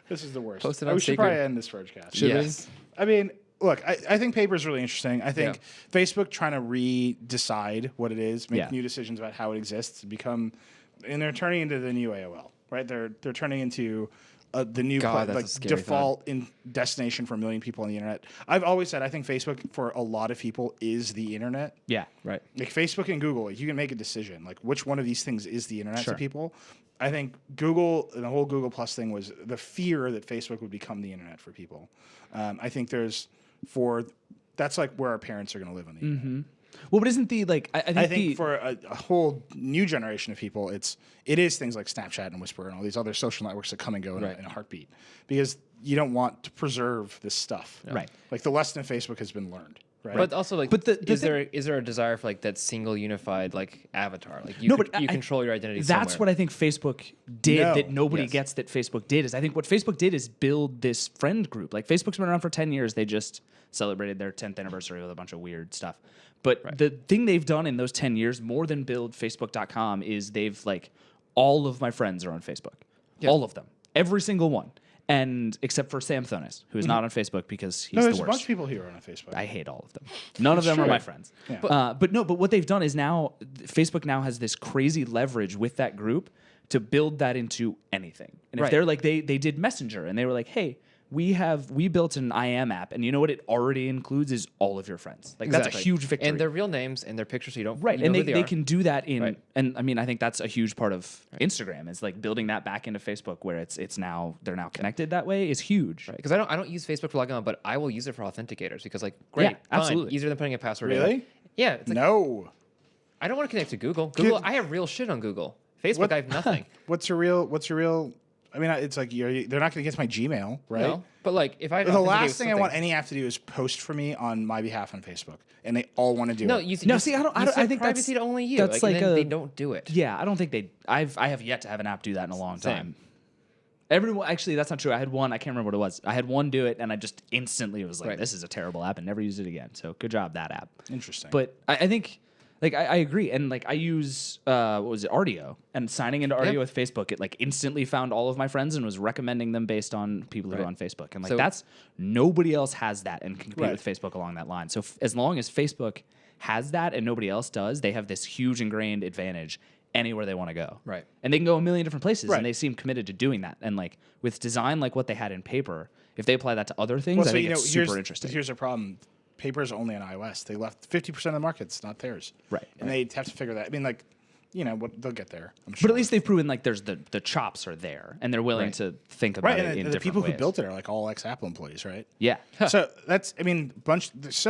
This is the worst. Post it Oh, on we should secret. probably end this Vergecast. Should we? Yes. I mean, look, I think paper is really interesting. I think Facebook trying to redecide what it is, make new decisions about how it exists, and they're turning into the new AOL, right? They're turning into the new God, that's a scary default destination for a million people on the internet. I've always said I think Facebook for a lot of people is the internet. Yeah, right. Like Facebook and Google, like you can make a decision, like which one of these things is the internet to people. I think Google and the whole Google Plus thing was the fear that Facebook would become the internet for people. I think that's like where our parents are going to live on the internet. Well, but isn't the like? I think For a whole new generation of people, it is things like Snapchat and Whisper and all these other social networks that come and go in a heartbeat because you don't want to preserve this stuff. Right. Like the lesson of Facebook has been learned. right? But also, like, But is there a desire for like that single unified like avatar? Like you, you control your identity. That's somewhere. what I think Facebook did that nobody Yes. gets that Facebook did. Is I think what Facebook did is build this friend group. Like Facebook's been around for 10 years. They just celebrated their 10th anniversary with a bunch of weird stuff. But the thing they've done in those 10 years, more than build Facebook.com, is they've like all of my friends are on Facebook. Yeah. All of them. Every single one. And except for Sam Thonis, who is not on Facebook because he's the there's worst. a bunch of people here on Facebook. I hate all of them. None of them are my friends. Yeah. But what they've done is now Facebook now has this crazy leverage with that group to build that into anything. And if they're like they did Messenger and they were like, hey, we built an IM app, and you know what it already includes is all of your friends. Like that's a huge victory. And their real names and their pictures, so you don't right. You And know who they are. can do that in and I mean I think that's a huge part of Instagram is like building that back into Facebook where it's now they're now connected that way is huge. Because I don't use Facebook for logging on, but I will use it for authenticators because like great, absolutely. fine, easier than putting a password Really? in. Yeah. It's like, No. I don't want to connect to Google. Google, I have real shit on Google. Facebook, I have nothing. What's your real? I mean, it's like they're not going to get my Gmail, right? No, but like if I The last thing I want any app to do is post for me on my behalf on Facebook, and they all want to do it. See, I think privacy to only you. That's like, like and then they don't do it. Yeah, I don't think they. I have yet to have an app do that in a long time. Everyone, actually, that's not true. I had one. I can't remember what it was. I had one do it, and I just instantly was like, "This is a terrible app," and never used it again. So good job, that app. Interesting. But I think, like, I agree, and like I use what was it, Rdio, and signing into Rdio with Facebook, it like instantly found all of my friends and was recommending them based on people who are on Facebook, and like that's nobody else has that and can compete with Facebook along that line. So as long as Facebook has that and nobody else does, they have this huge ingrained advantage anywhere they want to go. Right. And they can go a million different places, and they seem committed to doing that. And like with design, like what they had in paper, if they apply that to other things, I think it's super interesting. Here's a problem. Paper's only on iOS. They left 50% of the market's not theirs. Right. And they have to figure that. I mean, like, they'll get there, I'm sure. But at least they've proven like there's the chops are there, and they're willing to think about it in different the people ways. who built it are like all ex-Apple employees, right? Yeah. So that's, I mean, there's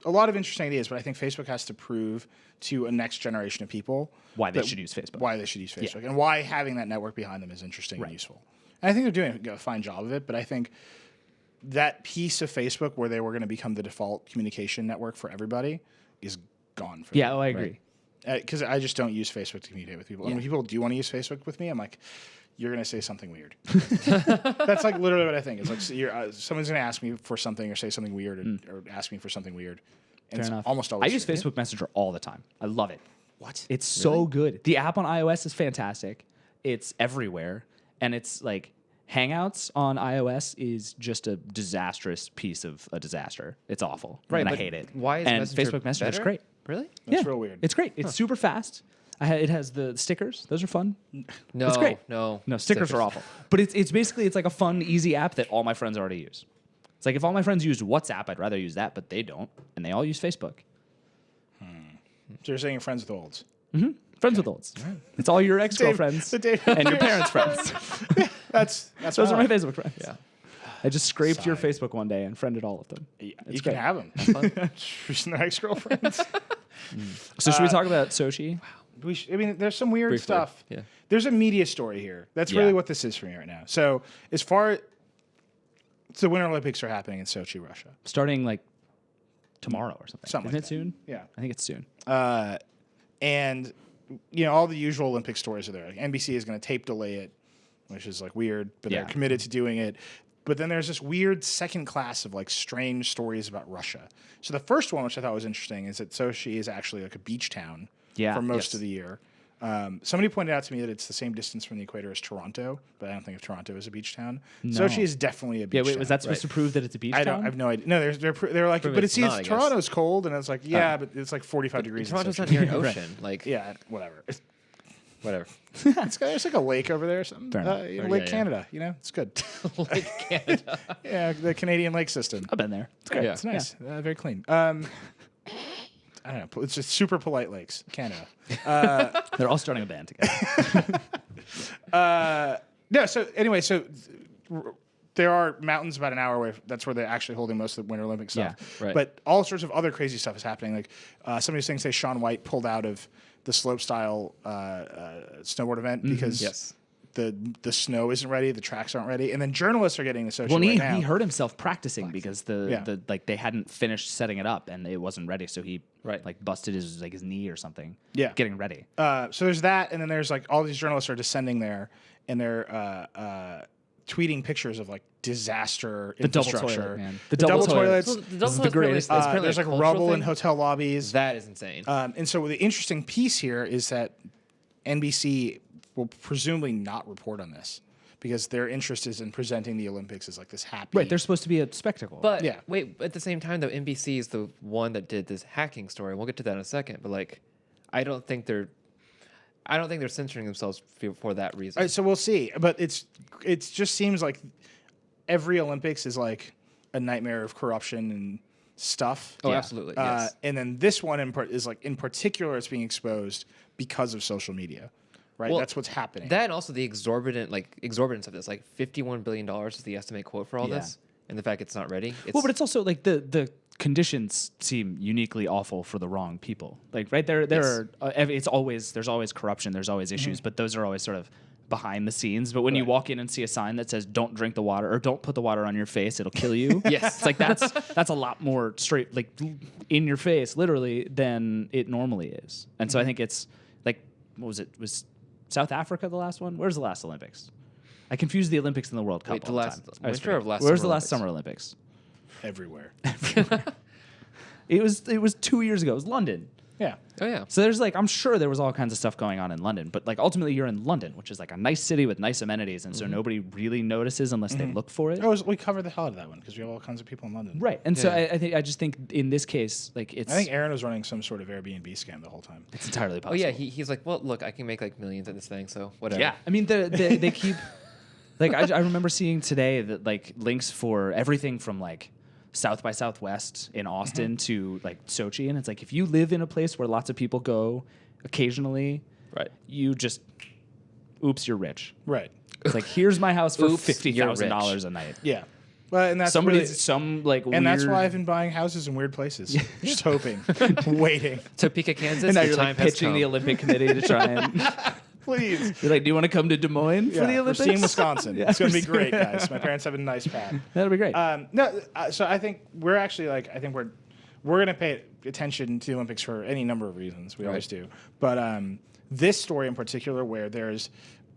a lot of interesting ideas, but I think Facebook has to prove to a next generation of people why they should use Facebook. Why they should use Facebook, and why having that network behind them is interesting and useful. And I think they're doing a fine job of it, but I think that piece of Facebook where they were going to become the default communication network for everybody is gone for them. I agree. Because I just don't use Facebook to communicate with people. And when people do want to use Facebook with me, I'm like, you're going to say something weird. That's like literally what I think. It's like someone's going to ask me for something or say something weird or ask me for something weird. And Fair enough. Almost always I use Facebook Messenger all the time. I love it. What? It's so good. The app on iOS is fantastic. It's everywhere. And it's like Hangouts on iOS is just a disastrous piece of a disaster. It's awful. Right. And I hate it. Why is and Messenger Facebook Messenger is better? great. Really? That's real weird. It's great. It's super fast. It has the stickers. Those are fun. No, It's great. no, stickers are awful. But it's basically it's like a fun, easy app that all my friends already use. It's like if all my friends use WhatsApp, I'd rather use that, but they don't, and they all use Facebook. So you're saying you're friends with olds? Friends with olds. Right. It's all your ex-girlfriends and your parents' friends. Those are my Facebook friends. Yeah. I just scraped your Facebook one day and friended all of them. Yeah, you can have them. Their ex-girlfriends. So should we talk about Sochi? I mean, there's some weird Briefly, stuff. yeah. There's a media story here. That's really what this is for me right now. So the Winter Olympics are happening in Sochi, Russia. Starting like tomorrow or something. Something Isn't like it soon? Yeah. I think it's soon. And all the usual Olympic stories are there. Like NBC is going to tape delay it, which is like weird, but they're committed to doing it. But then there's this weird second class of like strange stories about Russia. So the first one, which I thought was interesting, is that Sochi is actually like a beach town for most of the year. Somebody pointed out to me that it's the same distance from the equator as Toronto, but I don't think of Toronto as a beach town. No. Sochi is definitely a beach town. Yeah, wait, was that supposed to prove that it's a beach town? I have no idea. No, they're like, but it's Toronto's cold, and it's like, but it's like 45 degrees. Toronto's not near an ocean. Like, whatever. There's There's like a lake over there or something. Lake Canada, it's good. Lake Canada. Yeah, the Canadian lake system. I've been there. It's great. Yeah, it's nice. Very clean. I don't know. It's just super polite lakes, Canada. They're all starting a band together. No, so anyway, there are mountains about an hour away. That's where they're actually holding most of the Winter Olympic stuff. Yeah, right. But all sorts of other crazy stuff is happening. Like some of these things say Shaun White pulled out of the slope style snowboard event because the snow isn't ready, the tracks aren't ready, and then journalists are getting to Sochi Well, right now. he hurt himself practicing because the like they hadn't finished setting it up and it wasn't ready, so he like busted his knee or something. Yeah, getting ready. So there's that, and then there's like all these journalists are descending there, and they're tweeting pictures of like disaster infrastructure. Double toilet, man. The double toilets. Well, the double is the greatest. There's like rubble in hotel lobbies. That is insane. And so the interesting piece here is that NBC will presumably not report on this because their interest is in presenting the Olympics as like this happy. Right, they're supposed to be a spectacle. But Yeah. wait, at the same time though, NBC is the one that did this hacking story. We'll get to that in a second. But like, I don't think they're censoring themselves for that reason. All right, so we'll see. But it just seems like every Olympics is like a nightmare of corruption and stuff. Oh, absolutely. Yes. And then this one is like in particular, it's being exposed because of social media. Right, Well, that's what's happening. That and also the exorbitance of this, like $51 billion is the estimate quote for all this, and the fact it's not ready. Well, but it's also like the conditions seem uniquely awful for the wrong people. Like, right there are there's always corruption, there's always issues, but those are always sort of behind the scenes. But when you walk in and see a sign that says "Don't drink the water" or "Don't put the water on your face, it'll kill you," Yes. it's like that's a lot more straight, like in your face, literally, than it normally is. And so I think it's like, what was it? Was South Africa the last one? Where's the last Olympics? I confuse the Olympics and the World Cup. Wait, the all the last time. winter or last Where's Summer the last Olympics? Summer Olympics? Everywhere. It was 2 years ago. It was London. Yeah. Oh yeah. So there's like, I'm sure there was all kinds of stuff going on in London, but like ultimately you're in London, which is like a nice city with nice amenities, and so nobody really notices unless they look for it. We covered the hell out of that one because we have all kinds of people in London. Right, and so Yeah. I just think in this case, like I think Aaron was running some sort of Airbnb scam the whole time. it's entirely Oh possible. yeah. He's like, well, look, I can make like millions at this thing, so whatever. Yeah, I mean they keep like I remember seeing today that like links for everything from like South by Southwest in Austin to like Sochi, and it's like if you live in a place where lots of people go occasionally, Right. you just you're rich. Right. It's like here's my house for Oops, you're $50,000 a night. Yeah. Well, and that's Somebody's really, weird... that's why I've been buying houses in weird places. Just hoping, waiting. Topeka, Kansas. And now the you're time like has pitching come. the Olympic Committee to try and Please. you're like, do you want to come to Des Moines for the We're Olympics? seeing Wisconsin. Yeah, It's going to we're be great, seeing- guys. My parents have a nice pad. That'll be great. So I think we're actually we're going to pay attention to the Olympics for any number of reasons. We always do. But this story in particular, where there's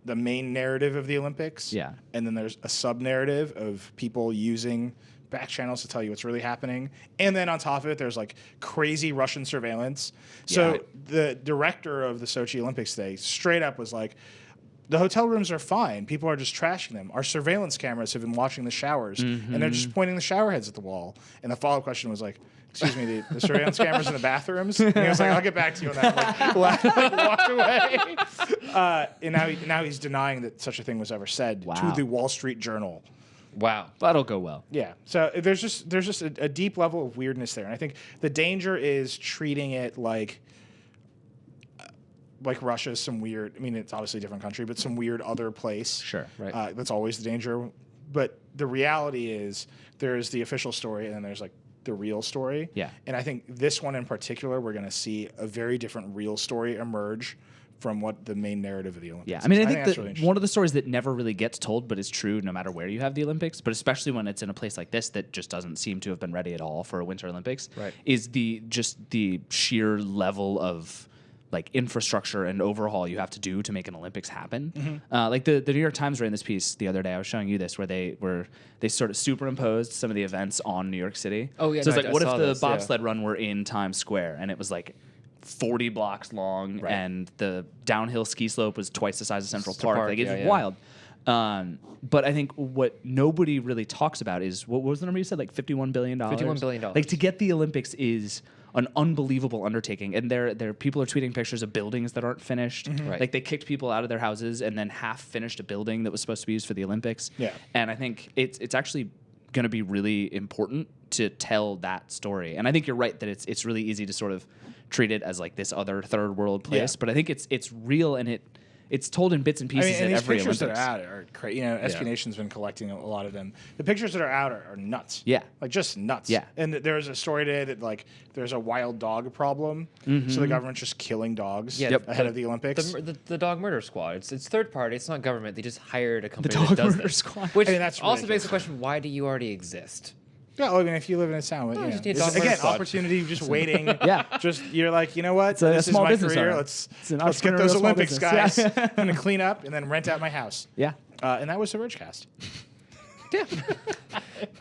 the main narrative of the Olympics, and then there's a sub narrative of people using back channels to tell you what's really happening, and then on top of it, there's like crazy Russian surveillance. So the director of the Sochi Olympics today straight up was like, the hotel rooms are fine. People are just trashing them. Our surveillance cameras have been watching the showers, and they're just pointing the shower heads at the wall. And the follow-up question was like, excuse me, the surveillance cameras in the bathrooms? And he was like, I'll get back to you on that. Walked away. And now he's denying that such a thing was ever said to the Wall Street Journal. Wow. That'll go well. Yeah. So there's just a deep level of weirdness there. And I think the danger is treating it like Russia is some weird, I mean, it's obviously a different country, but some weird other place. Sure. Right. That's always the danger. But the reality is there's the official story and then there's like the real story. Yeah. And I think this one in particular, we're going to see a very different real story emerge from what the main narrative of the Olympics Yeah, is. I mean, I that's think really that interesting. one of the stories that never really gets told, but is true no matter where you have the Olympics, but especially when it's in a place like this that just doesn't seem to have been ready at all for a Winter Olympics, is the sheer level of like infrastructure and overhaul you have to do to make an Olympics happen. Like the New York Times ran this piece the other day. I was showing you this where they sort of superimposed some of the events on New York City. Oh yeah. So no, it's like, what if saw the this, bobsled run were in Times Square and it was like 40 blocks long, and the downhill ski slope was twice the size of Central Park. Like it's wild. But I think what nobody really talks about is what was the number you said? Like $51 billion. $51 billion. Like to get the Olympics is an unbelievable undertaking, and there people are tweeting pictures of buildings that aren't finished. Right. Like they kicked people out of their houses and then half finished a building that was supposed to be used for the Olympics. Yeah. And I think it's actually going to be really important to tell that story. And I think you're right that it's really easy to sort of treat it as like this other third world place, but I think it's real, and it's told in bits and pieces and at these every pictures Olympics. that are out are crazy. SB Nation's been collecting a lot of them. The pictures that are out are nuts. Yeah. Like just nuts. Yeah. And there's a story today that like there's a wild dog problem, so the government's just killing dogs ahead of the Olympics. The dog murder squad. It's third party. It's not government. They just hired a company dog that does murder this. squad. Which that's also ridiculous. begs the question: why do you already exist? Yeah, well, I mean, if you live in a town, you know, just need a this is, dog murder again, squad. opportunity, just waiting. Just you're like, you know what? a This is small my business career. owner. Let's an get entrepreneurial those small Olympics, business. guys. I'm gonna clean up and then rent out my house. Yeah. And that was the Vergecast.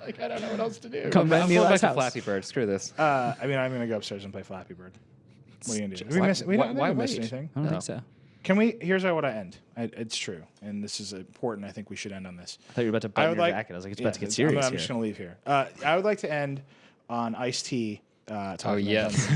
Like I don't know what else to do. Come I'm back going back Nilay's to house. Flappy Bird. Screw this. I mean, I'm gonna go upstairs and play Flappy Bird. What are you gonna do? Did we Why- miss? We why- don't why miss wait? anything. I don't No. think so. Can we? Here's how I want to end. It's true, and this is important. I think we should end on this. I thought you were about to I button would your like. jacket. I was like, it's yeah, about to get serious I'm here. just gonna leave here. I would like to end on Ice-T. Talking yes.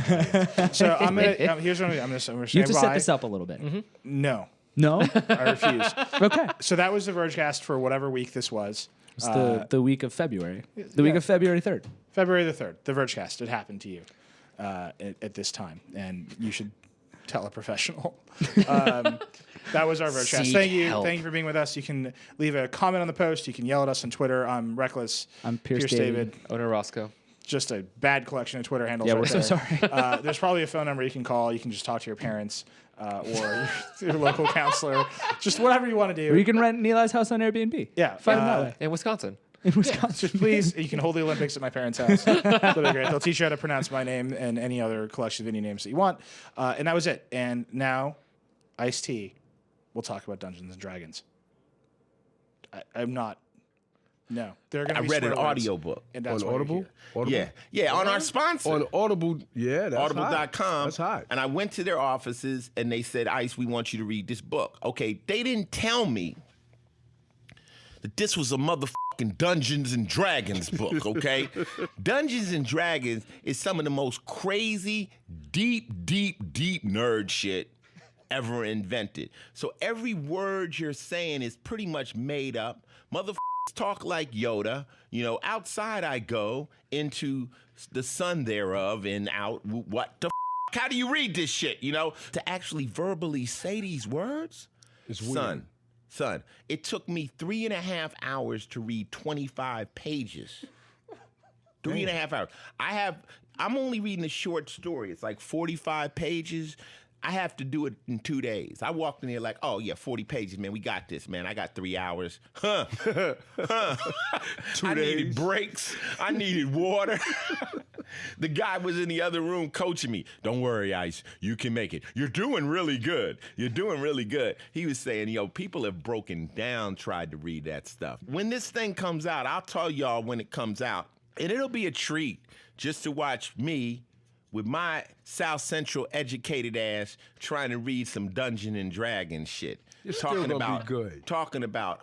about so I'm gonna. Here's what I'm gonna. I'm gonna You have to say set bye. this up a little bit. No, No? I refuse. Okay. So that was the Vergecast for whatever week this was. It's the week of February. The week of February 3rd. February the 3rd, the Vergecast. It happened to you at this time, and you should tell a professional. That was our Vergecast. Seek Thank you. help. Thank you for being with us. You can leave a comment on the post. You can yell at us on Twitter. I'm Reckless. I'm Pierce David. Owner Roscoe. Just a bad collection of Twitter handles. Yeah, right we're so there. sorry. There's probably a phone number you can call. You can just talk to your parents or your local counselor. Just whatever you want to do. Or you can rent Nilay's house on Airbnb. Yeah, Find him that way. In Wisconsin. In Wisconsin. Just please, you can hold the Olympics at my parents' house. That'll be great. They'll teach you how to pronounce my name and any other collection of indie names that you want. And that was it. And now, Ice-T will talk about Dungeons and Dragons. I'm not. No, they're going I to be read an swear words, audiobook. and that's On why you're Audible? here. Audible? Yeah, on our sponsor. On Audible, yeah, that's Audible.com. hot. That's hot. And I went to their offices and they said, Ice, we want you to read this book. Okay, they didn't tell me that this was a motherfucking Dungeons and Dragons book, okay? Dungeons and Dragons is some of the most crazy, deep nerd shit ever invented. So every word you're saying is pretty much made up. Motherfuckers talk like Yoda. You know, outside I go, into the sun thereof, and out what the How do you read this shit, you know? To actually verbally say these words? It's weird. Son, it took me 3.5 hours to read 25 pages. 3.5 hours. I'm only reading a short story. It's like 45 pages. I have to do it in 2 days. I walked in there like, oh yeah, 40 pages, man. We got this, man. I got 3 hours. Huh. 2 I needed days. breaks. I needed water. The guy was in the other room coaching me. Don't worry, Ice. You can make it. You're doing really good. You're doing really good. He was saying, people have broken down, tried to read that stuff. When this thing comes out, I'll tell y'all when it comes out. And it'll be a treat just to watch me with my South Central educated ass trying to read some Dungeon and Dragon shit. You're still gonna be good. Talking about,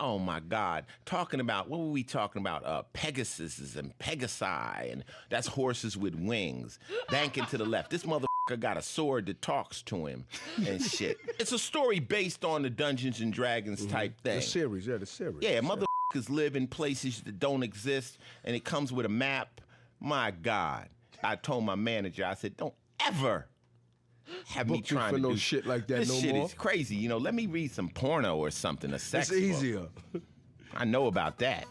oh my God. Talking about, what were we talking about? Pegasus and Pegasi, and that's horses with wings. Banking to the left. This motherfucker got a sword that talks to him and shit. It's a story based on the Dungeons and Dragons type thing. The series. Yeah, motherfuckers live in places that don't exist, and it comes with a map. My God. I told my manager, I said, don't ever have me Book you trying for to no do shit like that this no shit more. is crazy. Let me read some porno or something, a sex It's book. easier. I know about that.